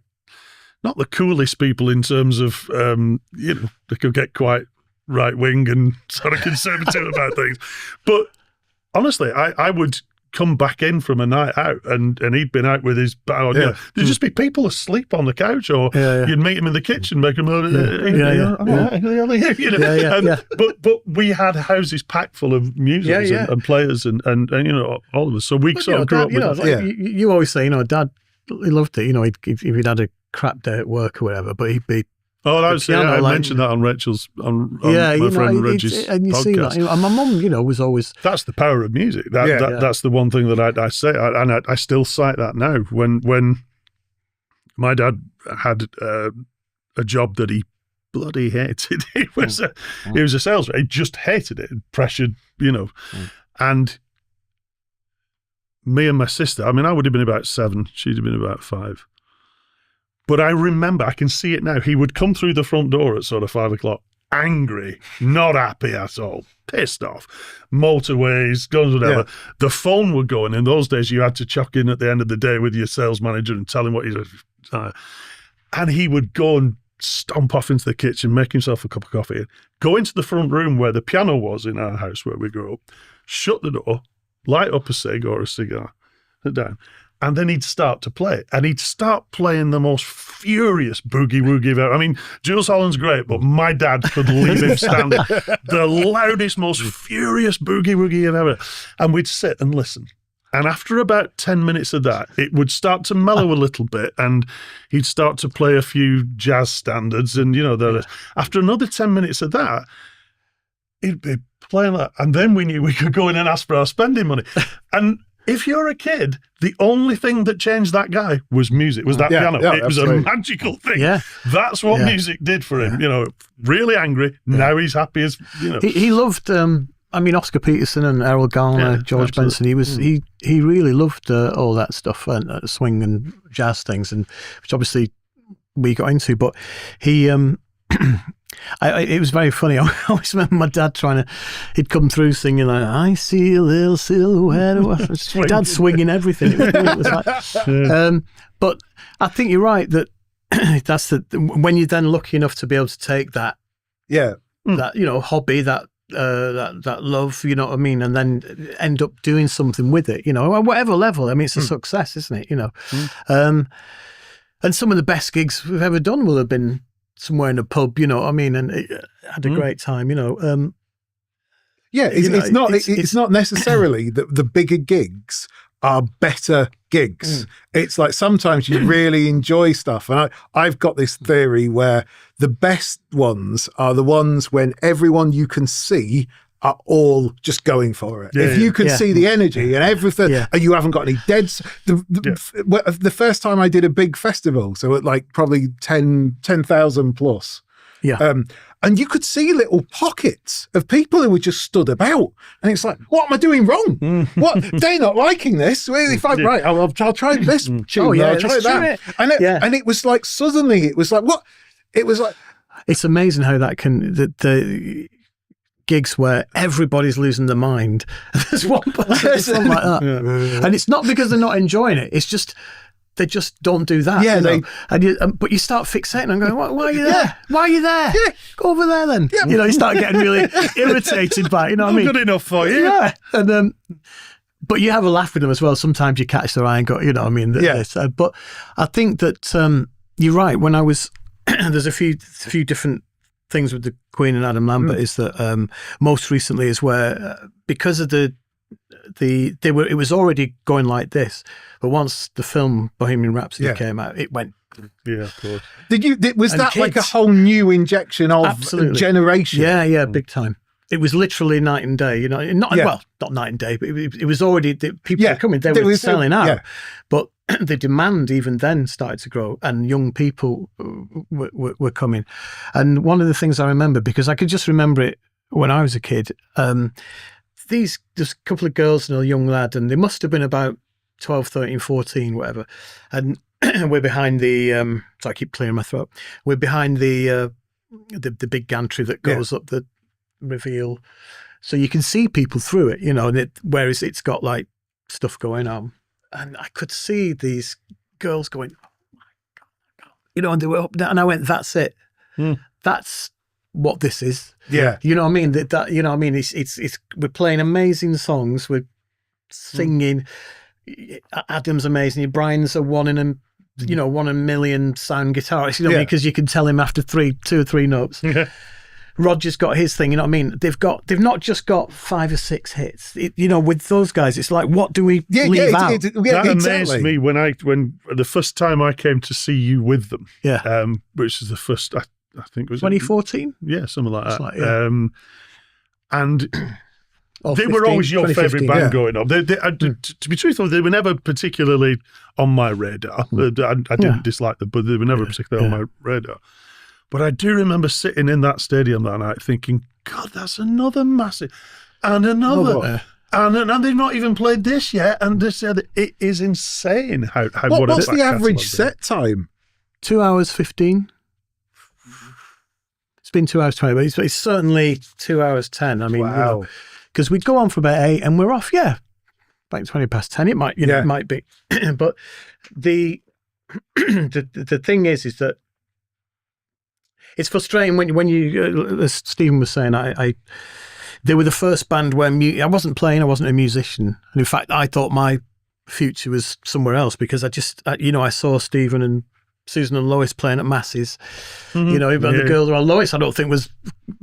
not the coolest people in terms of they could get quite right wing and sort of conservative about things, but honestly, I would come back in from a night out and he'd been out with his band. There'd just be people asleep on the couch, or you'd meet him in the kitchen, make him but we had houses packed full of musicians and players and all of us. So we sort of grew up with
you always say, Dad, he loved it. If he'd had a crap day at work or whatever, but he'd be.
Oh, I mentioned that on Rachel's, on my friend Reggie's
and you
podcast.
See that, and my mum, was always.
That's the power of music. That's the one thing that I say, and I still cite that now. When my dad had a job that he bloody hated, he was a salesman. He just hated it, pressured, and me and my sister. I mean, I would have been about 7. She'd have been about 5. But I remember, I can see it now. He would come through the front door at sort of 5 o'clock, angry, not happy at all, pissed off, motorways, guns, whatever. Yeah. The phone would go, and in those days you had to chuck in at the end of the day with your sales manager and tell him what you did. And he would go and stomp off into the kitchen, make himself a cup of coffee, go into the front room where the piano was in our house where we grew up, shut the door, light up a cig or a cigar, sit down. And then he'd start to play. And he'd start playing the most furious boogie-woogie ever. I mean, Jules Holland's great, but my dad could leave him standing. The loudest, most furious boogie-woogie ever. And we'd sit and listen. And after about 10 minutes of that, it would start to mellow a little bit, and he'd start to play a few jazz standards. And, after another 10 minutes of that, he'd be playing that. And then we knew we could go in and ask for our spending money. And if you're a kid, the only thing that changed that guy was music, was that piano. It was a magical thing. Yeah. That's what music did for him. Really angry. Now he's happy as,
He loved, Oscar Peterson and Errol Garner, George Benson. He really loved all that stuff, and swing and jazz things, and which obviously we got into. But he, it was very funny. I always remember my dad he'd come through singing like, I see a little silhouette. Dad swinging everything. It was like, but I think you're right that that's when you're then lucky enough to be able to take that, that, hobby, that love, you know what I mean? And then end up doing something with it, at whatever level. I mean, it's a success, isn't it? And some of the best gigs we've ever done will have been somewhere in a pub, and had a great time,
it's not necessarily that the bigger gigs are better gigs. It's like sometimes you really enjoy stuff. And I've got this theory where the best ones are the ones when everyone you can see are all just going for it. If you can see the energy and everything, and you haven't got any deads. The first time I did a big festival, so at like probably 10,000 plus. And you could see little pockets of people who were just stood about, and it's like, what am I doing wrong? What, they're not liking this. If I'm right, I'll try this tune. I'll try that. And it was like suddenly it was like, what? it was like,
it's amazing how that can the gigs where everybody's losing their mind. There's one person like that, and it's not because they're not enjoying it. It's just they just don't do that.
Yeah,
but you start fixating and going, why are you there? Why are you there? Yeah. Go over there then. Yeah. You start getting really irritated by it. You know what I mean?
Good enough for you.
Yeah, and but you have a laugh with them as well. Sometimes you catch their eye and go, you know what I mean? But I think that you're right. When I was, there's a few different things with the Queen and Adam Lambert is that most recently is where because of it was already going like this, but once the film Bohemian Rhapsody came out, it went.
Yeah, of course.
Was that like a whole new injection of generation?
Yeah, big time. It was literally night and day, well, not night and day, but it was already, people were coming, they were selling out. Yeah. But the demand even then started to grow and young people were coming. And one of the things I remember, because I could just remember it when I was a kid, there's a couple of girls and a young lad, and they must have been about 12, 13, 14, whatever. And we're behind the, so I keep clearing my throat, we're behind the big gantry that goes up the reveal, so you can see people through it, and whereas it's got like stuff going on, and I could see these girls going, oh my God, and they were up there, and I went, that's it. That's what this is.
Yeah.
You know what I mean? That you know what I mean? It's we're playing amazing songs, we're singing, Adam's amazing, Brian's a one in a million sound guitarist, because you can tell him after 2 or 3 notes. Roger's got his thing, you know what I mean? They've not just got 5 or 6 hits. With those guys, it's like, what do we leave out?
That amazed me when the first time I came to see you with them.
Yeah.
Which is the first, I think, was
2014?
Yeah, something like that.
Like,
and they were always your favourite band growing up. To be truthful, they were never particularly on my radar. I didn't dislike them, but they were never particularly on my radar. But I do remember sitting in that stadium that night thinking, God, that's another massive, and another, and they've not even played this yet. And they said it is insane how
what's the average set time?
2 hours 15. It's been 2 hours 20, but it's certainly 2 hours 10. I mean, because we'd go on for about 8 and we're off. Yeah, like 20 past 10. It might, it might be, but the thing is that. It's frustrating when you, as Stephen was saying, they were the first band where I wasn't playing, I wasn't a musician. And in fact, I thought my future was somewhere else because I saw Stephen and Susan and Lois playing at masses, and the girl around Lois, I don't think was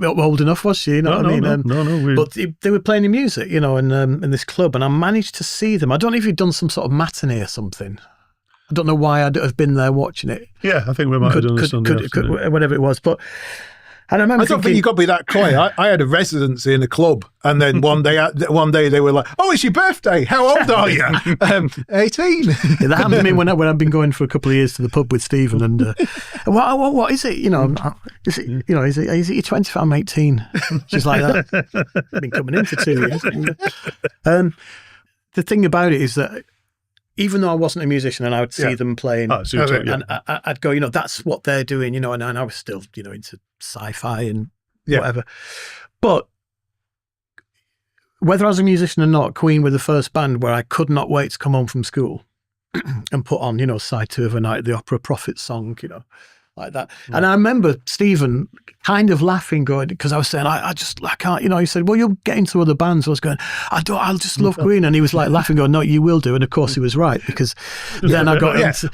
old enough, was she? You know what I mean?
No.
But they were playing the music, in this club, and I managed to see them. I don't know if you'd done some sort of matinee or something. I don't know why I'd have been there watching it.
Yeah, I think we might have done this on
whatever it was. But and I remember
I don't think you got to be that coy. I had a residency in a club, and then one day they were like, "Oh, it's your birthday. How old are you?" 18.
Yeah, that happened to me when I've been going for a couple of years to the pub with Stephen. And what is it? Is it your 25? I'm 18. Just like that. I've been coming in for 2 years. The thing about it is that. Even though I wasn't a musician and I would see them playing, and I'd go, that's what they're doing, and I was still, into sci-fi and whatever. But whether I was a musician or not, Queen were the first band where I could not wait to come home from school and put on, side 2 of a Night at the Opera, Prophet song, like that. Yeah. And I remember Stephen kind of laughing, going, because I was saying, I can't, he said, well, you'll get into other bands. I was going, I'll just love Queen. And he was like laughing, going, no, you will do. And of course he was right, because then I got into...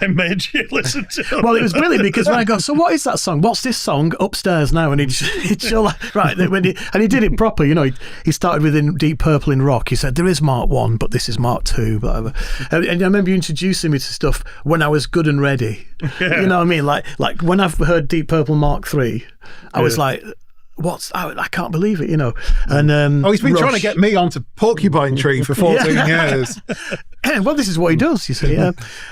I made you listen to it.
Well, it was brilliant, because when I go, so what is that song? What's this song upstairs now? And he'd show like, right, and he did it proper, he started with Deep Purple in rock. He said, there is Mark 1, but this is Mark 2, whatever. And I remember you introducing me to stuff when I was good and ready. You know what I mean? Like when I've heard Deep Purple Mark 3, I was like, I can't believe it, And
he's been trying to get me onto Porcupine Tree for 14 years.
Well, this is what he does, you see.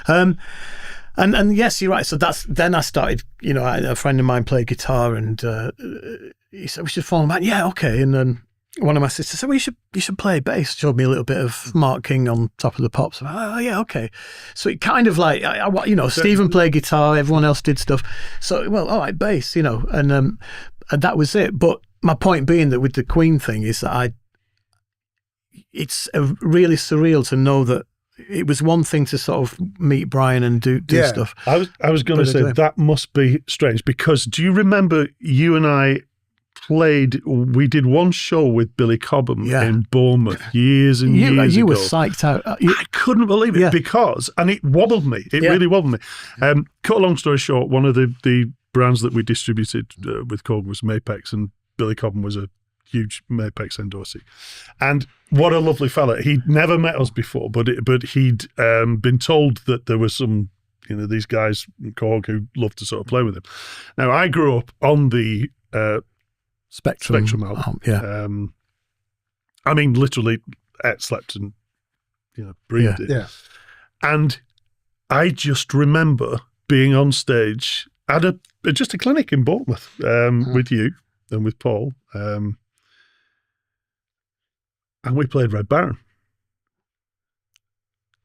And yes, you're right. So then I started, a friend of mine played guitar, and he said, we should form a band. Yeah, okay. And then one of my sisters said, well, you should play bass. Showed me a little bit of Mark King on Top of the Pops. Oh, yeah, okay. So it kind of like, Stephen played guitar, everyone else did stuff. So, well, all right, bass, and that was it. But my point being that with the Queen thing is that it's really surreal to know that it was one thing to sort of meet Brian and do stuff.
I was going to say that must be strange, because do you remember you and I we did one show with Billy Cobham in Bournemouth years and years ago.
You were psyched out.
I couldn't believe it because, and it wobbled me. It really wobbled me. Cut a long story short, one of the brands that we distributed with Korg was Mapex, and Billy Cobham was a huge Mapex endorsee. And what a lovely fella. He'd never met us before, but he'd been told that there was some, these guys in Korg who loved to sort of play with him. Now, I grew up on the Spectrum album. I mean, literally ate, slept and breathed it.
Yeah.
And I just remember being on stage at just a clinic in Bournemouth with you and with Paul, and we played Red Baron.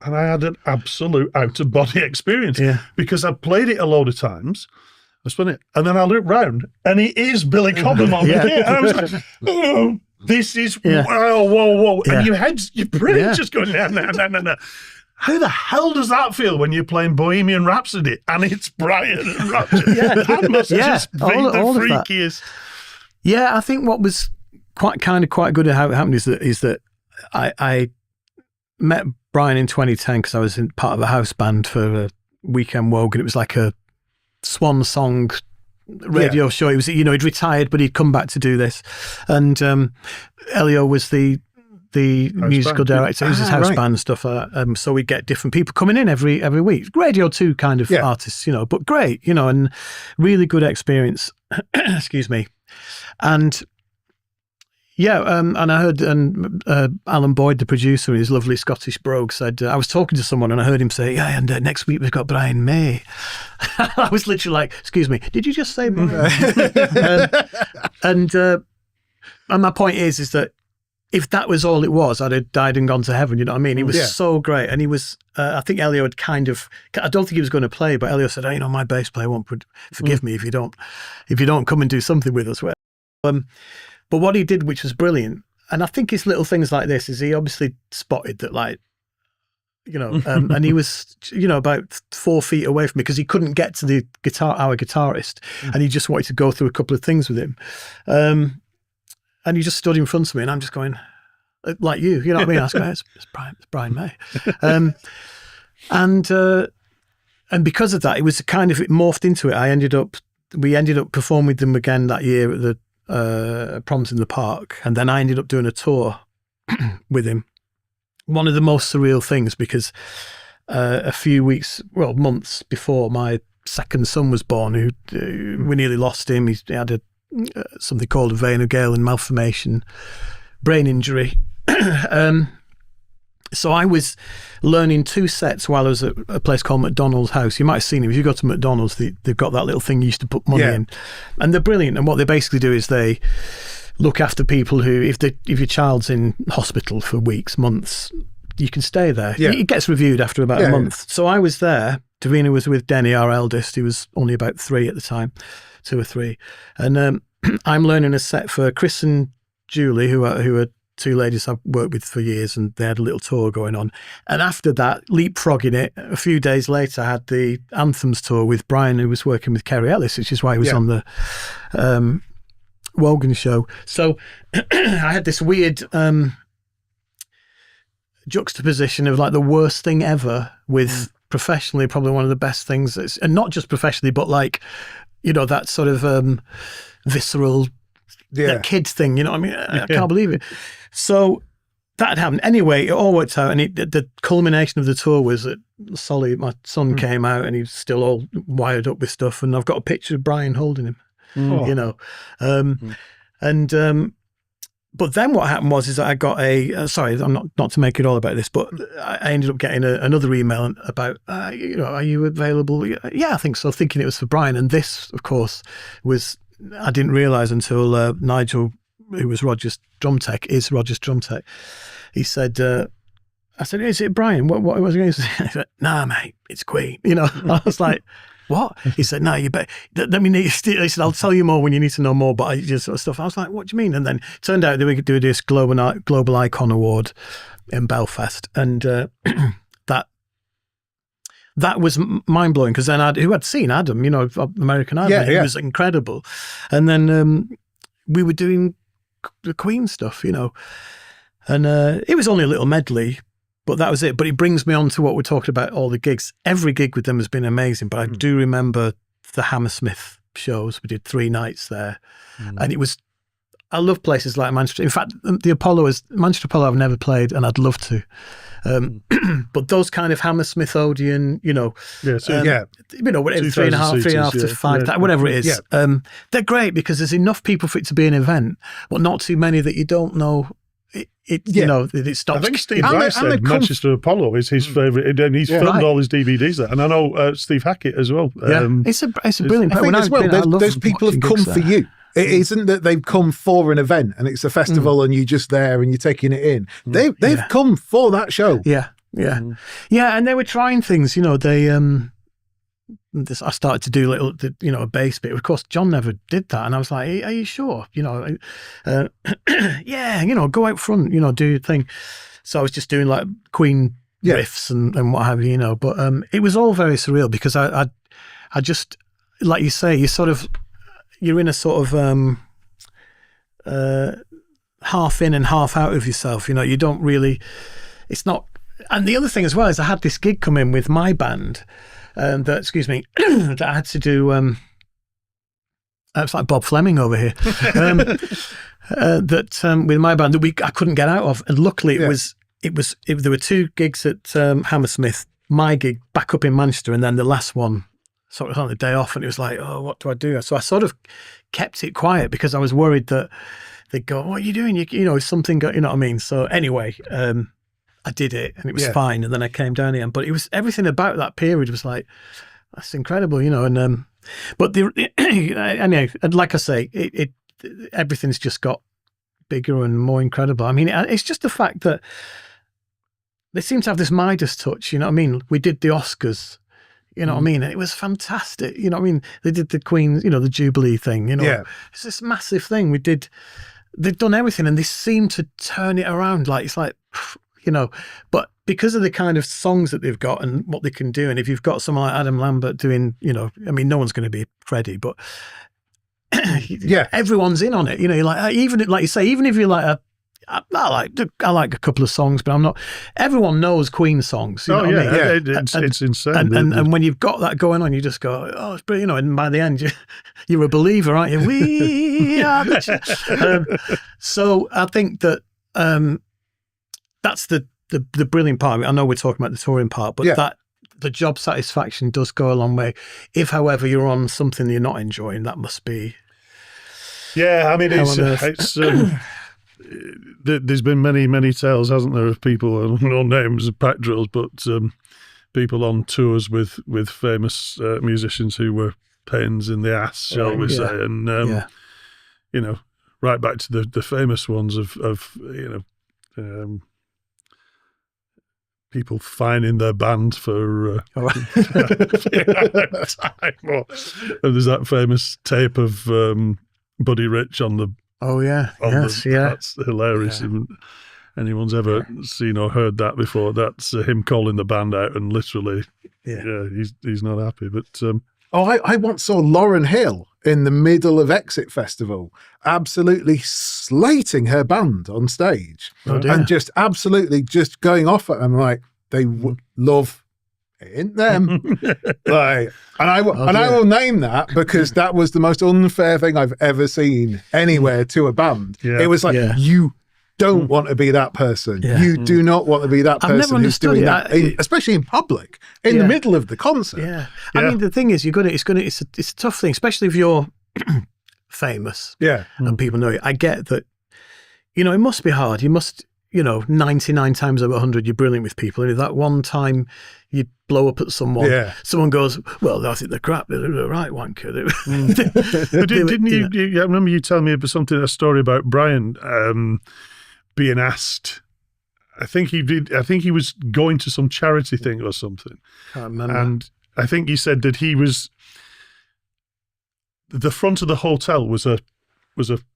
And I had an absolute out-of-body experience because I'd played it a load of times. I spun it, and then I looked round, and it is Billy Cobham on the kit. And I was like, oh, this is, whoa. And your brain just going, no. How the hell does that feel when you're playing Bohemian Rhapsody and it's Brian and Roger? That must just be the freakiest.
Yeah, I think what was quite good at how it happened is that I met Brian in 2010 because I was in part of a house band for a Weekend Wogue, and it was like a swan song radio show. He was, he'd retired, but he'd come back to do this. And Elio was the musical director. It was his house band and stuff. So we'd get different people coming in every week. Radio 2 kind of artists, but great, and really good experience. Excuse me. And and I heard Alan Boyd, the producer, and his lovely Scottish brogue said, I was talking to someone and I heard him say, and next week we've got Brian May. I was literally like, excuse me, did you just say Brian? And my point is that if that was all it was, I'd have died and gone to heaven, you know what I mean? He was so great. And he was, I think Elio had I don't think he was going to play, but Elio said, my bass player won't forgive me if you don't come and do something with us. But what he did, which was brilliant, and I think it's little things like this, is he obviously spotted that, and he was, about 4 feet away from me because he couldn't get to our guitarist, and he just wanted to go through a couple of things with him. And he just stood in front of me, and I'm just going, like you know what I mean? I was going, it's Brian May. And because of that, it morphed into it. We ended up performing with them again that year at the Proms in the Park, and then I ended up doing a tour with him. One of the most surreal things, because a few months before my second son was born, we nearly lost him. He had something called a vein of Galen malformation, brain injury. So I was learning 2 sets while I was at a place called McDonald's House. You might have seen him. If you go to McDonald's, they've got that little thing you used to put money in. And they're brilliant. And what they basically do is they look after people who, if your child's in hospital for weeks, months, you can stay there. Yeah. It gets reviewed after about a month. So I was there. Davina was with Denny, our eldest, who was only about 3 at the time, 2 or 3. And I'm learning a set for Chris and Julie, who are 2 ladies I've worked with for years, and they had a little tour going on. And after that, leapfrogging it, a few days later, I had the Anthems tour with Brian, who was working with Kerry Ellis, which is why he was on the Wogan show. So I had this weird juxtaposition of like the worst thing ever with professionally probably one of the best things. And not just professionally, but like, that sort of visceral that kid thing, you know what I mean? I can't believe it. So that had happened. Anyway, it all worked out, and the culmination of the tour was that Solly, my son, came out, and he was still all wired up with stuff, and I've got a picture of Brian holding him, but then what happened was that I got sorry, I'm not to make it all about this, but I ended up getting another email about, are you available? Yeah, I think so, thinking it was for Brian. And this, of course, I didn't realise until Nigel who was Roger's drum tech, is Roger's drum tech. He said, I said, is it Brian? What was he going to say? He said, nah, mate, it's Queen. You know, I was like, what? He said, no, you bet. He said, I'll tell you more when you need to know more, but I just sort of stuff. I was like, what do you mean? And then it turned out that we could do this Global Icon Award in Belfast. And that was mind-blowing, because then who had seen Adam, you know, American Adam, he was incredible. And then we were doing the Queen stuff, you know, and it was only a little medley, but that was it. But it brings me on to what we're talking about, all the gigs. Every gig with them has been amazing, but I do remember the Hammersmith shows. We did 3 nights there, and it was, I love places like Manchester. In fact, the Manchester Apollo I've never played, and I'd love to. But those kind of Hammersmith Odeon, you know, you know, whatever, 3.5 to 5, whatever it is, they're great because there's enough people for it to be an event, but not too many that you don't know. You know, it stops.
I think Steve Rice said Manchester Apollo is his favourite, and he's filmed all his DVDs there. And I know Steve Hackett as well.
It's a brilliant.
I think as well, those people have come for you. It isn't that they've come for an event and it's a festival and you're just there and you're taking it in. They've come for that show.
Yeah. And they were trying things. You know, I started to do a bass bit. Of course, John never did that, and I was like, "Are you sure? You know, yeah, you know, go out front, you know, do your thing." So I was just doing like Queen riffs and what have you, you know. But it was all very surreal because I just, like you say, you're in a sort of half in and half out of yourself. You know, you don't really. It's not. And the other thing as well is I had this gig come in with my band. That I had to do. It's like Bob Fleming over here. With my band that I couldn't get out of, and luckily there were 2 gigs at Hammersmith, my gig back up in Manchester, and then the last one sort of on the day off, and it was like, oh, what do I do? So I sort of kept it quiet because I was worried that they'd go, what are you doing? You know, something got, you know what I mean? So anyway, I did it and it was fine. And then I came down again, but it was everything about that period was like, that's incredible, you know? And, but anyway, and like I say, everything's just got bigger and more incredible. I mean, it's just the fact that they seem to have this Midas touch, you know what I mean? We did the Oscars, you know what I mean? It was fantastic. You know what I mean? They did the Queen, you know, the Jubilee thing, you know, it's this massive thing. They've done everything and they seem to turn it around. Like, it's like, you know, but because of the kind of songs that they've got and what they can do, and if you've got someone like Adam Lambert doing, you know, I mean, no one's going to be Freddie, but everyone's in on it. You know, like even like you say, even if you're like I like a couple of songs, but I'm not. Everyone knows Queen songs. You know what I mean?
It's insane.
And when you've got that going on, you just go, oh, it's brilliant. You know, and by the end, you're a believer, aren't you? We are the so I think that. That's the brilliant part of it. I know we're talking about the touring part, but that the job satisfaction does go a long way. If, however, you're on something you're not enjoying, that must be.
Yeah, I mean, it's there's been many tales, hasn't there, of people, no names of pack drills, but people on tours with famous musicians who were pains in the ass, shall we say, and you know, right back to the famous ones of you know. People fining their band for time. Or there's that famous tape of Buddy Rich on the. Oh yeah, that's hilarious. Yeah. If anyone's ever seen or heard that before, that's him calling the band out and literally, he's not happy. But
I once saw Lauryn Hill in the middle of Exit Festival, absolutely slating her band on stage, and just absolutely just going off at them like they love it ain't them. Like, and I will name that because that was the most unfair thing I've ever seen anywhere to a band. Yeah. It was like you don't want to be that person. Yeah. You do not want to be that person who's doing that, especially in public, in the middle of the concert.
Yeah. I mean, the thing is, it's a tough thing, especially if you're famous.
Yeah.
And people know you. I get that, you know, it must be hard. You must, 99 times out of 100, you're brilliant with people. And if that one time you blow up at someone, someone goes, well, I think they're crap. They're the right wanker.
But didn't you? I remember you telling me about a story about Brian being asked. I think he did. I think he was going to some charity thing or something.
Can't remember.
And I think he said that he was. The front of the hotel was a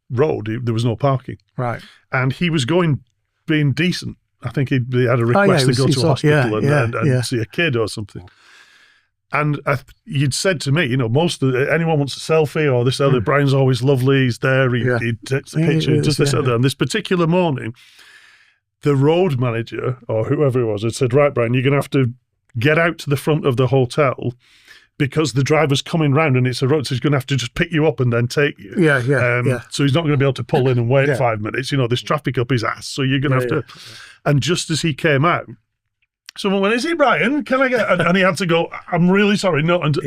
road. There was no parking.
Right.
And he was being decent. I think he had a request to go to a hospital and see a kid or something. And you'd said to me, anyone wants a selfie or this other, Brian's always lovely, he's there, he takes a picture, does this other. And this particular morning, the road manager or whoever it was had said, right, Brian, you're going to have to get out to the front of the hotel because the driver's coming round and it's a road, so he's going to have to just pick you up and then take you. So he's not going to be able to pull in and wait 5 minutes. There's traffic up his ass, so you're going to have to. And just as he came out, someone went, "Is it Brian? Can I get?" And he had to go, "I'm really sorry, no." And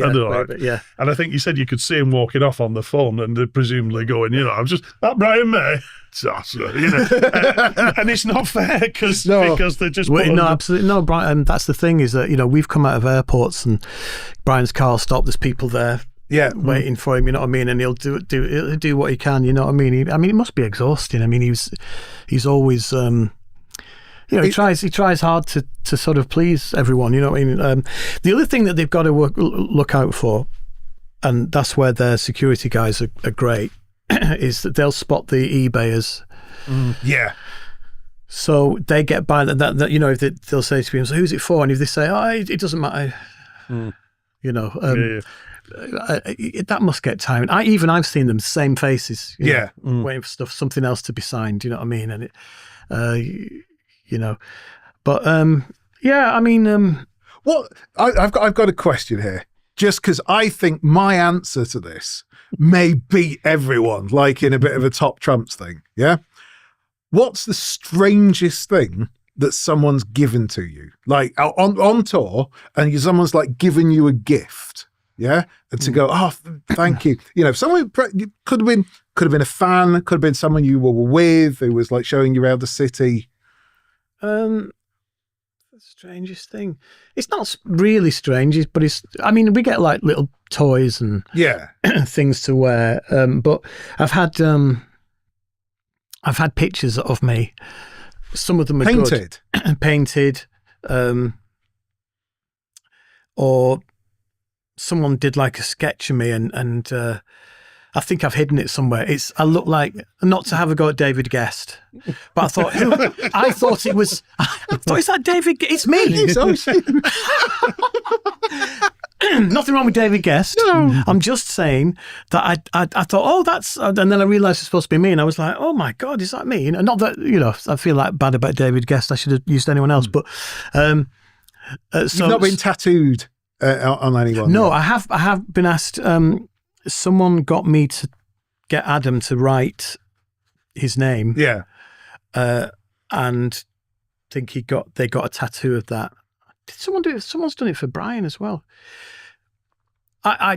I think you said you could see him walking off on the phone and presumably going, "I'm just that Brian May." And it's not fair because they're just
absolutely no. Brian, that's the thing is that we've come out of airports and Brian's car stopped. There's people there, waiting for him. You know what I mean? And he'll do what he can. You know what I mean? It must be exhausting. I mean, he's always. He tries hard to sort of please everyone. You know what I mean? The other thing that they've got to look out for, and that's where their security guys are great, is that they'll spot the eBayers. So they get by that. If they'll say to me, "So who's it for?" And if they say, "Oh, it doesn't matter," that must get tiring. I've seen them, same faces. Waiting for something else to be signed. You know what I mean? And but I mean,
what I've got a question here, just because I think my answer to this may beat everyone, like in a bit of a top trumps thing. Yeah, what's the strangest thing that someone's given to you, like on tour, and someone's like given you a gift? Yeah, and to go, "Oh, thank you." Someone could have been a fan, could have been someone you were with who was like showing you around the city. The strangest thing. It's not really strange, but we get like little toys and things to wear. But I've had pictures of me. Some of them are painted,
good. Painted, or someone did like a sketch of me, and I think I've hidden it somewhere. I look like, not to have a go at David Guest, but I thought it was. I thought, is that David? It's me. Nothing wrong with David Guest. No. I'm just saying that I thought, oh, that's, and then I realised it's supposed to be me, and I was like, oh my God, is that me? Not that I feel like bad about David Guest. I should have used anyone else, but
you've not been tattooed on anyone.
No, yet. I have been asked. Someone got me to get Adam to write his name.
Yeah.
And I think they got a tattoo of that. Did someone do it? Someone's done it for Brian as well. I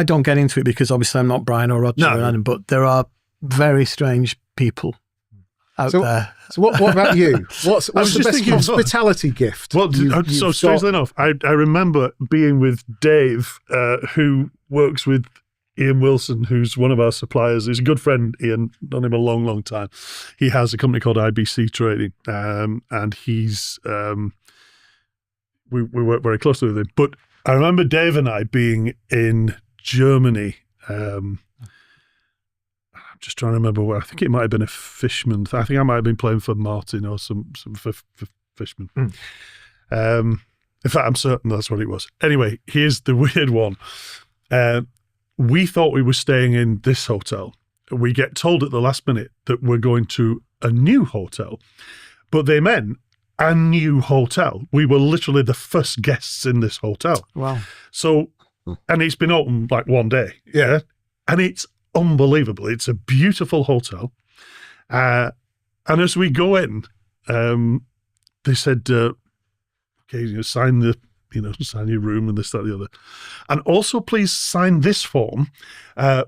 don't get into it because obviously I'm not Brian or Roger or Adam, but there are very strange people out there.
So what about you? What's the best hospitality gift?
Well, so strangely enough, I remember being with Dave, who works with Ian Wilson, who's one of our suppliers. He's a good friend, Ian, known him a long, long time. He has a company called IBC Trading, and he's we work very closely with him. But I remember Dave and I being in Germany. I'm just trying to remember where. I think it might have been a Fishman. I think I might have been playing for Martin or some Fishman. In fact, I'm certain that's what it was. Anyway, here's the weird one. We thought we were staying in this hotel. We get told at the last minute that we're going to a new hotel, but they meant a new hotel. We were literally the first guests in this hotel.
Wow.
So, and it's been open like one day. Yeah. And it's unbelievable. It's a beautiful hotel. And as we go in, they said, okay, sign your room and this, that, the other. And also please sign this form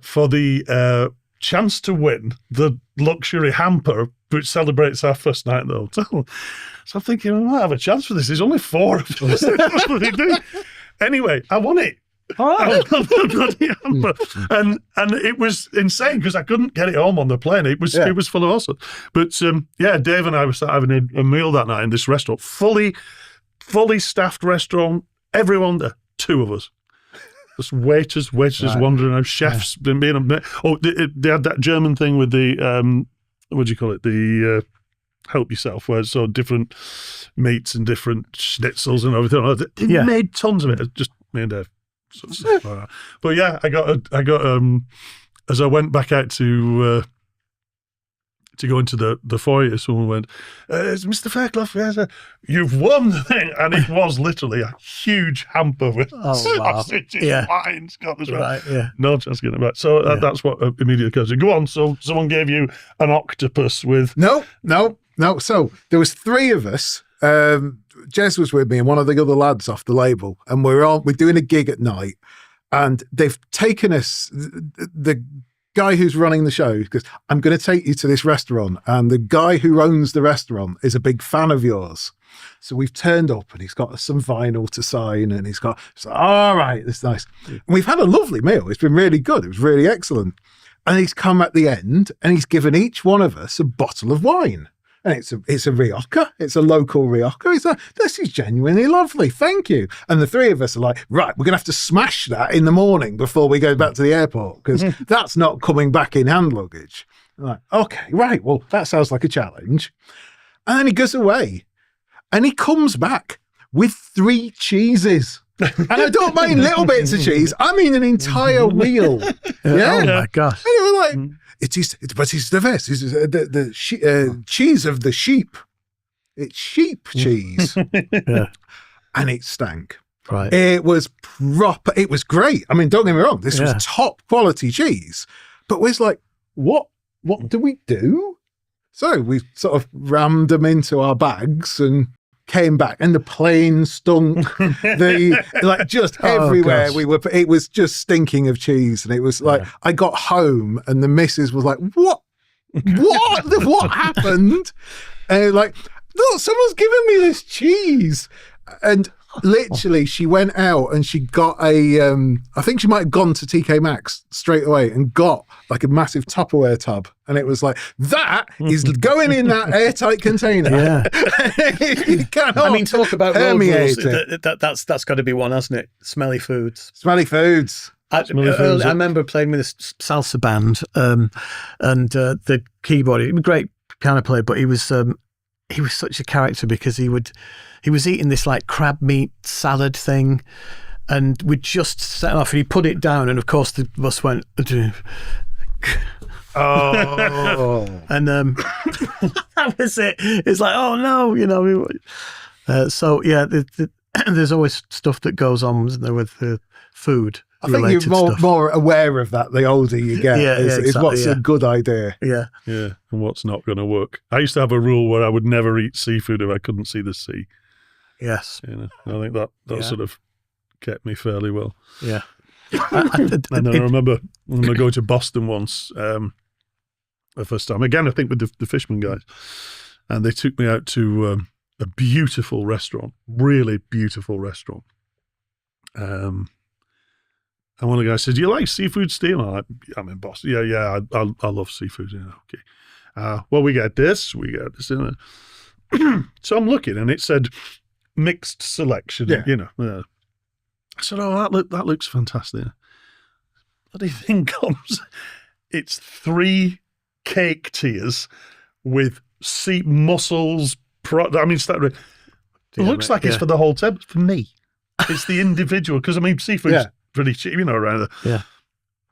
for the chance to win the luxury hamper, which celebrates our first night at the hotel. So I'm thinking, I might have a chance for this. There's only 4 of us. What do we do? Anyway, I won it.
All right.
Bloody hamper. And it was insane because I couldn't get it home on the plane. It was full of awesome. But Dave and I were having a meal that night in this restaurant, fully staffed restaurant. Everyone there, 2 of us. Just waiters wandering out, chefs being. They had that German thing with the what do you call it? The help yourself, where it's so different meats and different schnitzels and everything. They made tons of it. Just me and Dave. Like that. But yeah, I got as I went back out to go into the foyer, someone went, "It's Mr. Fairclough, yes, you've won the thing," and it was literally a huge hamper with sausages, wines, no chance of getting it back. So that's what immediately occurs. Go on. So someone gave you an octopus with
no. So there was 3 of us. Jez was with me and one of the other lads off the label, and we're doing a gig at night, and they've taken us. The guy who's running the show goes, "I'm going to take you to this restaurant," and the guy who owns the restaurant is a big fan of yours. So we've turned up, and he's got some vinyl to sign, and he's like, "All right, that's nice." And we've had a lovely meal. It's been really good. It was really excellent. And he's come at the end, and he's given each one of us a bottle of wine. And it's a Rioja. It's a local Rioja. He's like, "This is genuinely lovely. Thank you." And the 3 of us are like, "Right, we're going to have to smash that in the morning before we go back to the airport because that's not coming back in hand luggage." I'm like, "Okay, right. Well, that sounds like a challenge." And then he goes away and he comes back with 3 cheeses. And I don't mean little bits of cheese. I mean an entire wheel.
Oh my gosh.
And it was like, but it's the best. It's the cheese of the sheep. It's sheep cheese. And it stank.
Right.
It was proper. It was great. I mean, don't get me wrong. This was top quality cheese. But we're like, what do we do? So we sort of rammed them into our bags and came back, and the plane stunk. Just everywhere we were. It was just stinking of cheese, and it was like I got home, and the missus was like, "What happened?" And like, "Look, someone's given me this cheese," and literally she went out and she got I think she might have gone to TK Maxx straight away and got like a massive Tupperware tub, and it was like, "That is going in that airtight container." You cannot,
I mean, talk about road
permeate
rules. That's got to be one, hasn't it? Smelly foods.
I
remember playing with this
salsa band, and the keyboard. He was a great piano player, but he was such a character because he was eating this like crab meat salad thing, and we'd just set off, and he put it down, and of course the bus went. And that was it. It's like, oh no, so yeah, there's always stuff that goes on, isn't there, with food.
I think you're more aware of that the older you get. Is what's a good idea.
Yeah,
and what's not going to work. I used to have a rule where I would never eat seafood if I couldn't see the sea.
Yes,
I think that sort of kept me fairly well.
Yeah.
And then I remember going to Boston once, the first time. Again, I think with the Fishman guys, and they took me out to a beautiful restaurant, really beautiful restaurant. And one of the guys said, "Do you like seafood, Steve?" I'm in Boston. Yeah, I love seafood. Okay. Well, we got this. In it. So I'm looking, and it said mixed selection. I said, "Oh, that looks fantastic." Bloody thing comes. It's 3 cake tiers with sea mussels. It looks like it's for the whole table. For me, it's the individual, because I mean, seafood's pretty cheap, around there.
Yeah.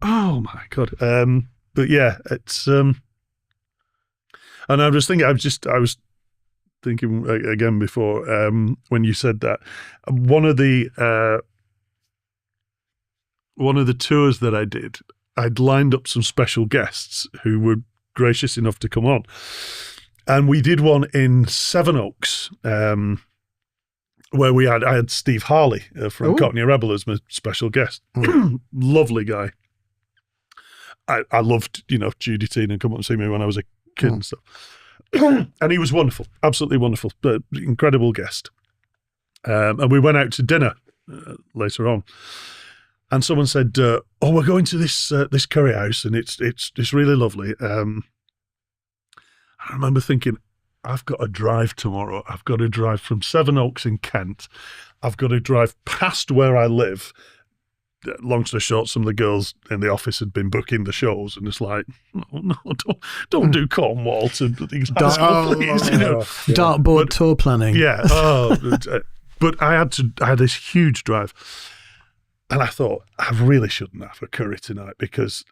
Oh my God. But yeah, it's and I was thinking again before when you said that one of the tours that I did, I'd lined up some special guests who were gracious enough to come on, and we did one in Sevenoaks, where I had Steve Harley from Cockney Rebel as my special guest. Lovely guy. I loved, Judy Teen come up and see me when I was a kid and stuff. And he was wonderful, absolutely wonderful, incredible guest. And we went out to dinner later on, and someone said, "Oh, we're going to this curry house, and it's really lovely." I remember thinking, I've got to drive tomorrow. I've got to drive from Sevenoaks in Kent. I've got to drive past where I live. Long story short, some of the girls in the office had been booking the shows, and it's like, no, don't do Cornwall to Glasgow, please.
Dartboard tour planning.
Yeah. But I had this huge drive, and I thought, I really shouldn't have a curry tonight because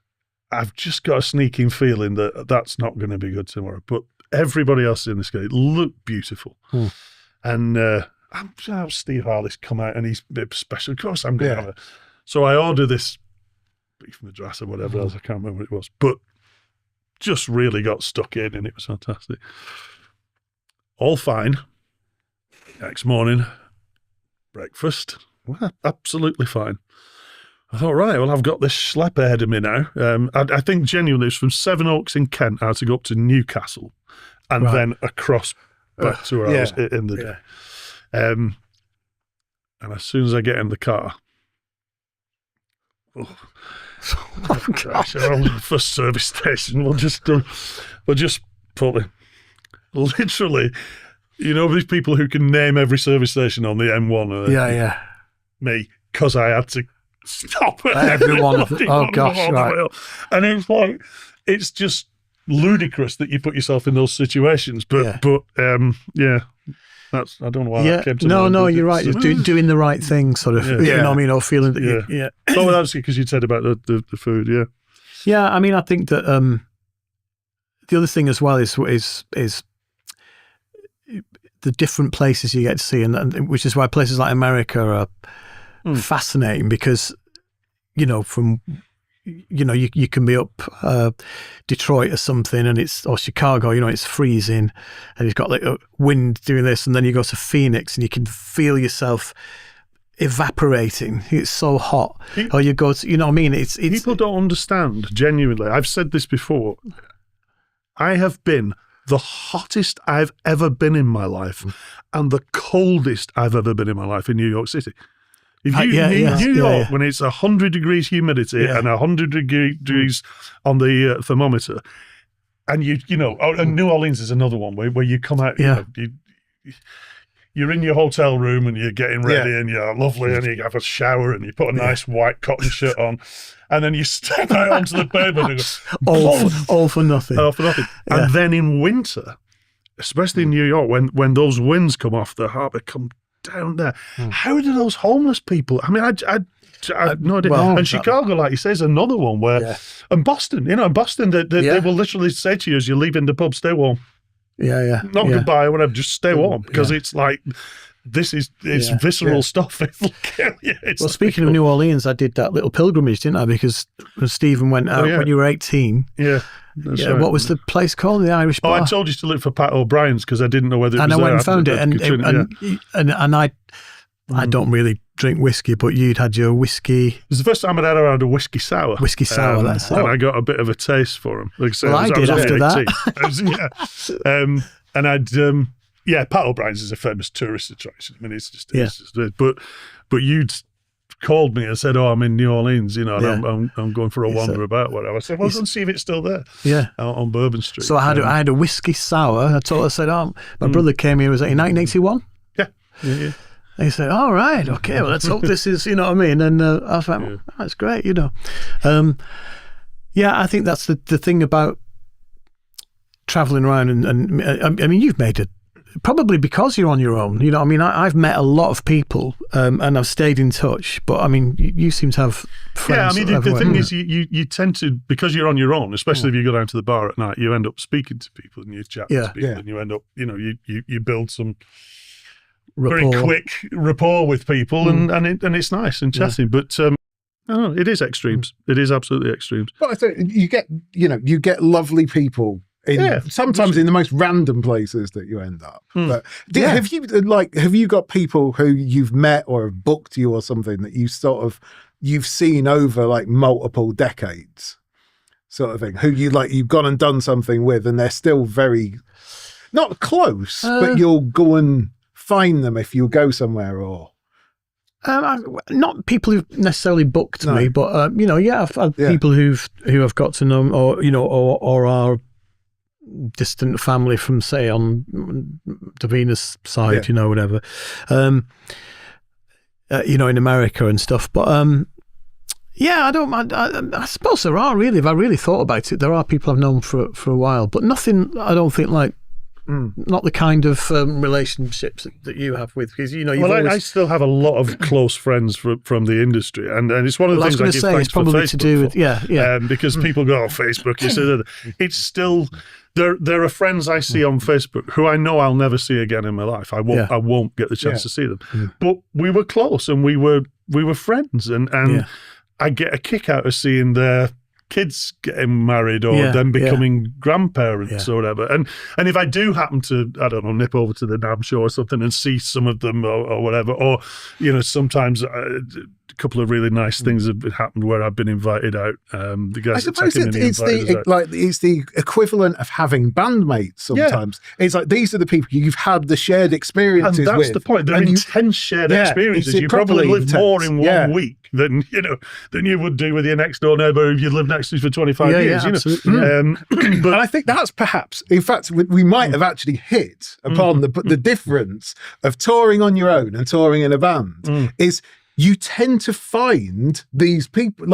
I've just got a sneaking feeling that that's not going to be good tomorrow. But everybody else in this curry looked beautiful, and I'm sure Steve Harley's come out and he's a bit special. Of course, I'm going to have it. So I ordered this beef madras or whatever else, I can't remember what it was, but just really got stuck in, and it was fantastic. All fine. Next morning, breakfast, well, absolutely fine. I thought, right, well, I've got this schlep ahead of me now. I think genuinely it's from Sevenoaks in Kent. I had to go up to Newcastle and then across back to where I was in the day. And as soon as I get in the car, oh gosh, on the first service station, we'll just pull in. Literally, these people who can name every service station on the M1. Me, because I had to stop at
every one of them. Oh gosh, right.
And it's like, it's just ludicrous that you put yourself in those situations. But that's, I don't know why that came to mind.
No, you're right. Doing the right thing, sort of. You know what I mean, or feeling that.
Oh, well, that's because you said about the food. Yeah.
Yeah, I mean, I think that the other thing as well is the different places you get to see, and which is why places like America are fascinating, because you can be up Detroit or something, and or Chicago, it's freezing, and you've got like a wind doing this, and then you go to Phoenix and you can feel yourself evaporating. It's so hot. Or you go to, what I mean? It's
people don't understand, genuinely. I've said this before. I have been the hottest I've ever been in my life and the coldest I've ever been in my life in New York City. If New York, when it's 100 degrees humidity and 100 degrees on the thermometer, and and New Orleans is another one where you come out, you're in your hotel room and you're getting ready and you're lovely, and you have a shower and you put a nice white cotton shirt on, and then you step out onto the pavement and go,
all for nothing.
All for nothing. Yeah. And then in winter, especially in New York, when those winds come off the harbor, come down there. How do those homeless people? I mean, I have no idea. And Chicago, like you say, is another one where, and Boston, in Boston, they will literally say to you as you're leaving the pub, stay warm. Not goodbye or whatever, just stay warm, because it's like, it's visceral stuff.
Well, speaking of New Orleans, I did that little pilgrimage, didn't I? Because when Stephen went out when you were 18.
That's right.
What was the place called? The Irish Bar?
I told you to look for Pat O'Brien's because I didn't know whether it was there.
And I went and found it, and I don't really drink whiskey, but you'd had your whiskey.
It was the first time I'd ever had a whiskey sour.
Whiskey sour, that's it.
And I got a bit of a taste for them. Like I said,
I did after that.
And I'd, Pat O'Brien's is a famous tourist attraction. I mean, it's just but you'd called me and said, "Oh, I'm in New Orleans, and I'm going for a wander about, whatever." I said, "Well, let's see if it's still there." Out on Bourbon Street.
So I had a whiskey sour. I said, "Oh, my brother came here. Was it in 1981?"
Yeah.
And he said, "All right, okay. Well, let's hope this is, you know what I mean." And I was like, "Oh, that's great, I think that's the thing about traveling around, and I mean, you've made it. Probably because you're on your own, I mean, I've met a lot of people and I've stayed in touch, but I mean, you seem to have friends.
Yeah, I mean, the thing is, you tend to, because you're on your own, especially if you go down to the bar at night, you end up speaking to people and you chat to people and you end up, you build some very quick rapport with people and it's nice and chatting, but I don't know, it is extremes. It is absolutely extremes.
But I think you get lovely people sometimes in the most random places that you end up. But have you got people who you've met or have booked you or something that you've seen over like multiple decades? sort of thing, who you've gone and done something with, and they're still very not close, but you'll go and find them if you go somewhere, or
not people who've necessarily booked me, but I've had people who I've got to know, or are distant family from, say, on Davina's side, whatever, in America and stuff. But I suppose there are, really, if I really thought about it, there are people I've known for a while, but nothing, I don't think, like, not the kind of relationships that you have with, because
I still have a lot of close friends from the industry, and it's one of the things I give thanks
it's probably
for Facebook
to do with
because people go, Facebook, it's still there are friends I see on Facebook who I know I'll never see again in my life. I won't get the chance to see them, but we were close and we were friends, and I get a kick out of seeing their kids getting married or them becoming grandparents or whatever. And if I do happen to, I don't know, nip over to the NAMM show or something and see some of them or whatever, or, sometimes a couple of really nice things have happened where I've been invited out. The guys
I suppose it's the equivalent of having bandmates sometimes. Yeah. It's like, these are the people you've had the shared experiences with.
And that's the point. They're intense shared experiences. You probably live more in 1 week than you would do with your next door neighbour if you lived next to for 25 years.
Absolutely.
But I think that's perhaps, in fact, we might have actually hit upon the difference of touring on your own and touring in a band is you tend to find these people,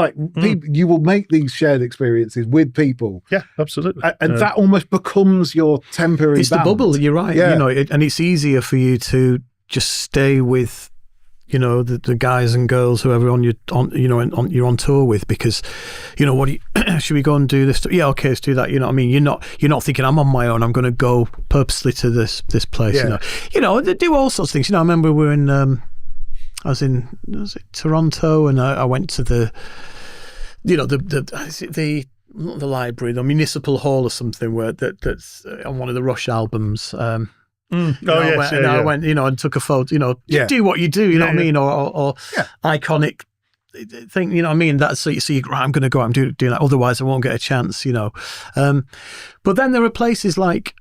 you will make these shared experiences with people.
Yeah, absolutely.
And that almost becomes your temporary
It's
band.
the bubble, you're right.
Yeah.
And it's easier for you to just stay with the guys and girls, whoever you're on tour with, because should we go and do this? Yeah, okay, let's do that. You know what I mean? You're not thinking, I'm on my own, I'm going to go purposely to this place. They do all sorts of things. I remember we were in I was in Toronto, and I went to the not the library, the municipal hall or something, where that's on one of the Rush albums. I went, and took a photo. Do what you do, you know what I mean, or iconic thing, you know what I mean. That's so you right, I'm going to go out and do that. Otherwise, I won't get a chance, But then there are places like,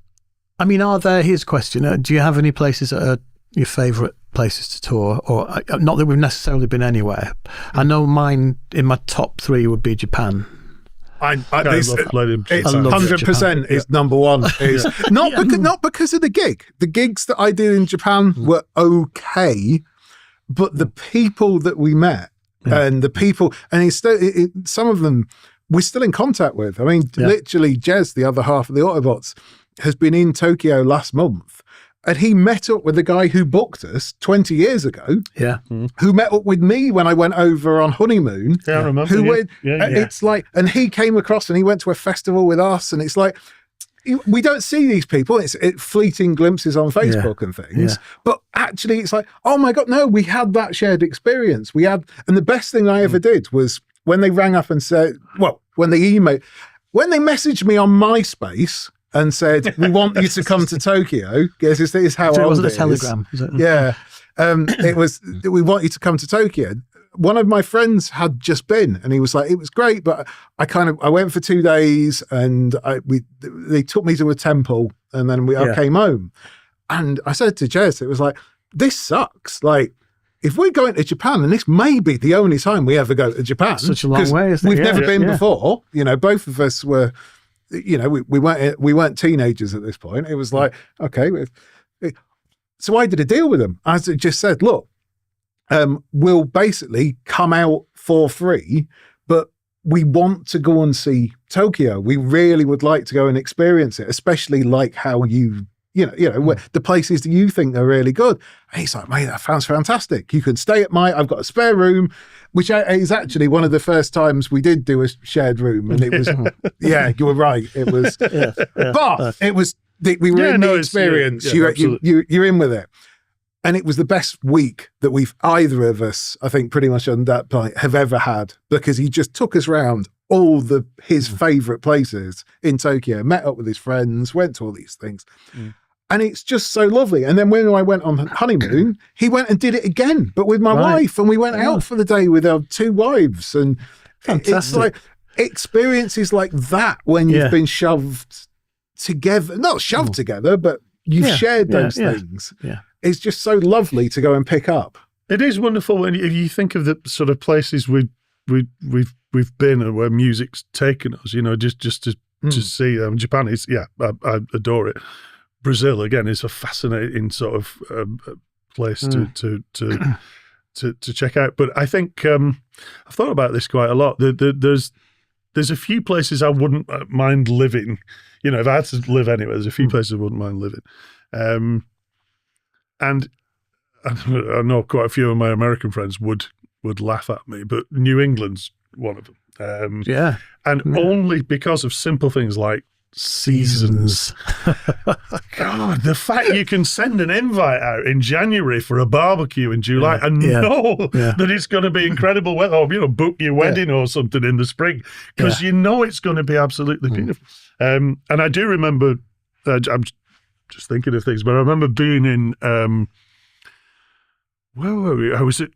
are there? Here's a question: do you have any places that are your favourite places to tour, or not that we've necessarily been anywhere? I know mine in my top 3 would be Japan.
I
love playing Japan.
It's 100% is number one. Is not because of the gig. The gigs that I did in Japan were okay, but the people that we met and the people, and some of them we're still in contact with. I mean, literally, Jez, the other half of the Autobots, has been in Tokyo last month. And he met up with the guy who booked us 20 years ago. Yeah. Who met up with me when I went over on honeymoon.
Yeah, I remember.
It's like, and he came across and he went to a festival with us. And it's like, we don't see these people. It's fleeting glimpses on Facebook and things. Yeah. But actually, it's like, oh my God, no, we had that shared experience. And the best thing I ever did was when they rang up and said, when they messaged me on MySpace and said, we want you to come to Tokyo. Guess this is how old it
wasn't a telegram. Was it?
Yeah. It was, we want you to come to Tokyo. One of my friends had just been, and he was like, it was great, but I went for 2 days, and they took me to a temple, and then I came home. And I said to Jez, it was like, this sucks. Like, if we're going to Japan, and this may be the only time we ever go to Japan.
Such a long way, isn't it?
We've never been before. Both of us were, we weren't teenagers at this point. It was like, okay. So I did a deal with them. I just said, look, we'll basically come out for free, but we want to go and see Tokyo. We really would like to go and experience it, especially like how the places that you think are really good. And he's like, mate, that sounds fantastic. You can stay at I've got a spare room, which is actually one of the first times we did do a shared room. And it was, you were right. It was, but it was, we were in the experience. You're in with it. And it was the best week that either of us, I think pretty much on that point, have ever had, because he just took us around all his favourite places in Tokyo, met up with his friends, went to all these things. And it's just so lovely. And then when I went on honeymoon, he went and did it again, but with my wife, and we went out for the day with our 2 wives. And
fantastic.
it's like, experiences like that when you've been shoved together, not shoved together, but you've shared those things.
Yeah.
It's just so lovely to go and pick up.
It is wonderful when you think of the sort of places we've been and where music's taken us. Just to see Japan is I adore it. Brazil again is a fascinating sort of place to check out. But I think I've thought about this quite a lot. There's a few places I wouldn't mind living. If I had to live anywhere, there's a few places I wouldn't mind living. And I know quite a few of my American friends would laugh at me, but New England's one of them. Only because of simple things like seasons. God, the fact you can send an invite out in January for a barbecue in July and know that it's going to be incredible weather, or book your wedding or something in the spring because you know it's going to be absolutely beautiful. And I do remember, I'm just thinking of things, but I remember being in where were we? I was at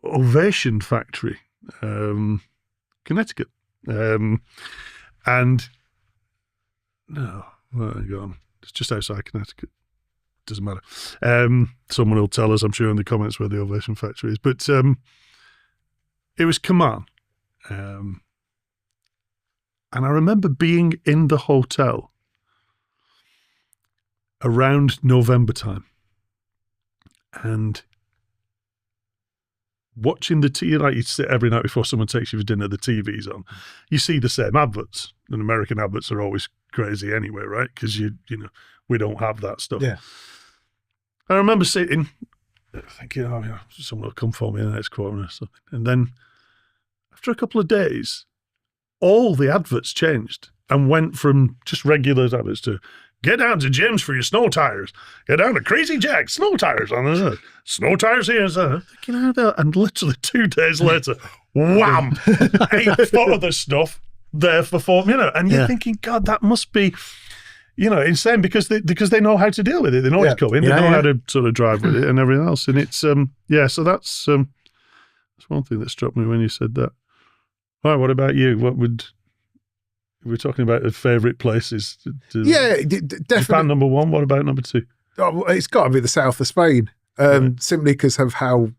Ovation Factory, Connecticut, and no, hang on, it's just outside Connecticut. Doesn't matter. Someone will tell us, I'm sure, in the comments where the Ovation Factory is. But it was Kaman, and I remember being in the hotel around November time, and watching the TV, like you sit every night before someone takes you for dinner, the TV's on. You see the same adverts, and American adverts are always crazy anyway, right? Because we don't have that stuff.
Yeah.
I remember sitting, thinking, someone will come for me in the next quarter or something. And then after a couple of days, all the adverts changed and went from just regular adverts to get down to Jim's for your snow tires. Get down to Crazy Jack, snow tires. Snow tires here. And literally 2 days later, wham, 8 foot of the stuff there for 4 minutes. And you're thinking, God, that must be, insane because they know how to deal with it. They know it's coming. They know how to sort of drive with it and everything else. And it's, so that's one thing that struck me when you said that. All right, what about you? We're talking about the favourite places.
Definitely.
Japan number 1. What about number 2?
Oh, it's got to be the south of Spain, simply because of how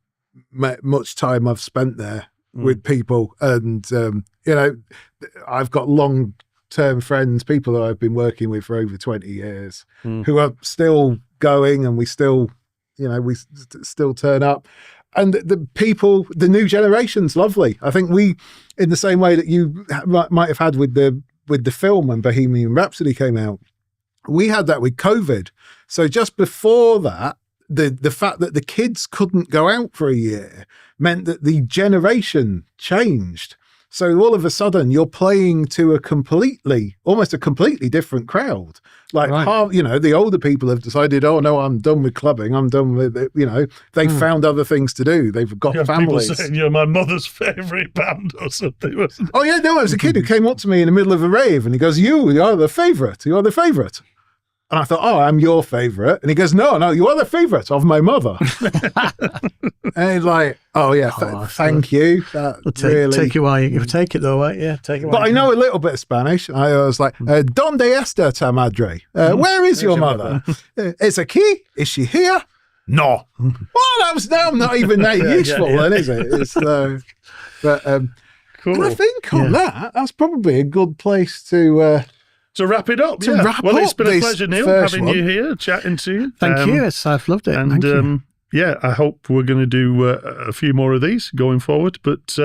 much time I've spent there with people. And, I've got long-term friends, people that I've been working with for over 20 years, who are still going, and we still, still turn up. And the people, the new generation's lovely. I think in the same way that you might have had with the film when Bohemian Rhapsody came out, we had that with COVID. So just before that, the fact that the kids couldn't go out for a year meant that the generation changed. So all of a sudden you're playing to almost a completely different crowd. Like, the older people have decided, oh no, I'm done with clubbing. I'm done with it. They've found other things to do. They've got families.
People saying you're my mother's favourite band or something, wasn't it?
Oh yeah, no, it was a kid who came up to me in the middle of a rave and he goes, you are the favourite. You're the favourite. And I thought, oh, I'm your favourite. And he goes, no, you are the favourite of my mother. And he's like, oh, yeah, thank you.
Take it while you take it, though, right? Yeah, take it.
But I know a little bit of Spanish. I was like, ¿Dónde está tu madre? Where is your mother? Is aquí? Is she here? No. Well, I'm not even that useful then, is it? It's, but
cool.
And I think on that's probably a good place to
wrap it up.
Well,
it's been a pleasure, Neil, having you here, chatting to you.
Thank you. I've loved it.
And I hope we're going to do a few more of these going forward. But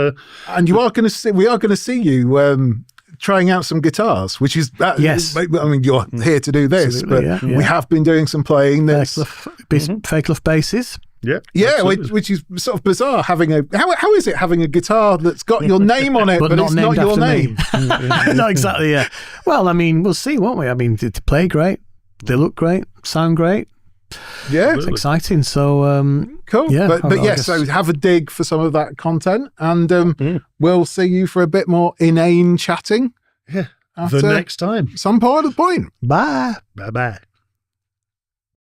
and we are going to see you trying out some guitars, which is
yes.
I mean, you're here to do this, but we have been doing some playing.
Fairclough basses.
Yeah, which is sort of bizarre. Having how is it having a guitar that's got your name on it, but it's not your name?
No, exactly. Yeah. Well, I mean, we'll see, won't we? I mean, they play great, they look great, sound great.
Yeah,
it's exciting. So
cool.
Yeah,
but yes, so have a dig for some of that content, and we'll see you for a bit more inane chatting.
Yeah, the next time.
Some part of the point.
Bye.
Bye.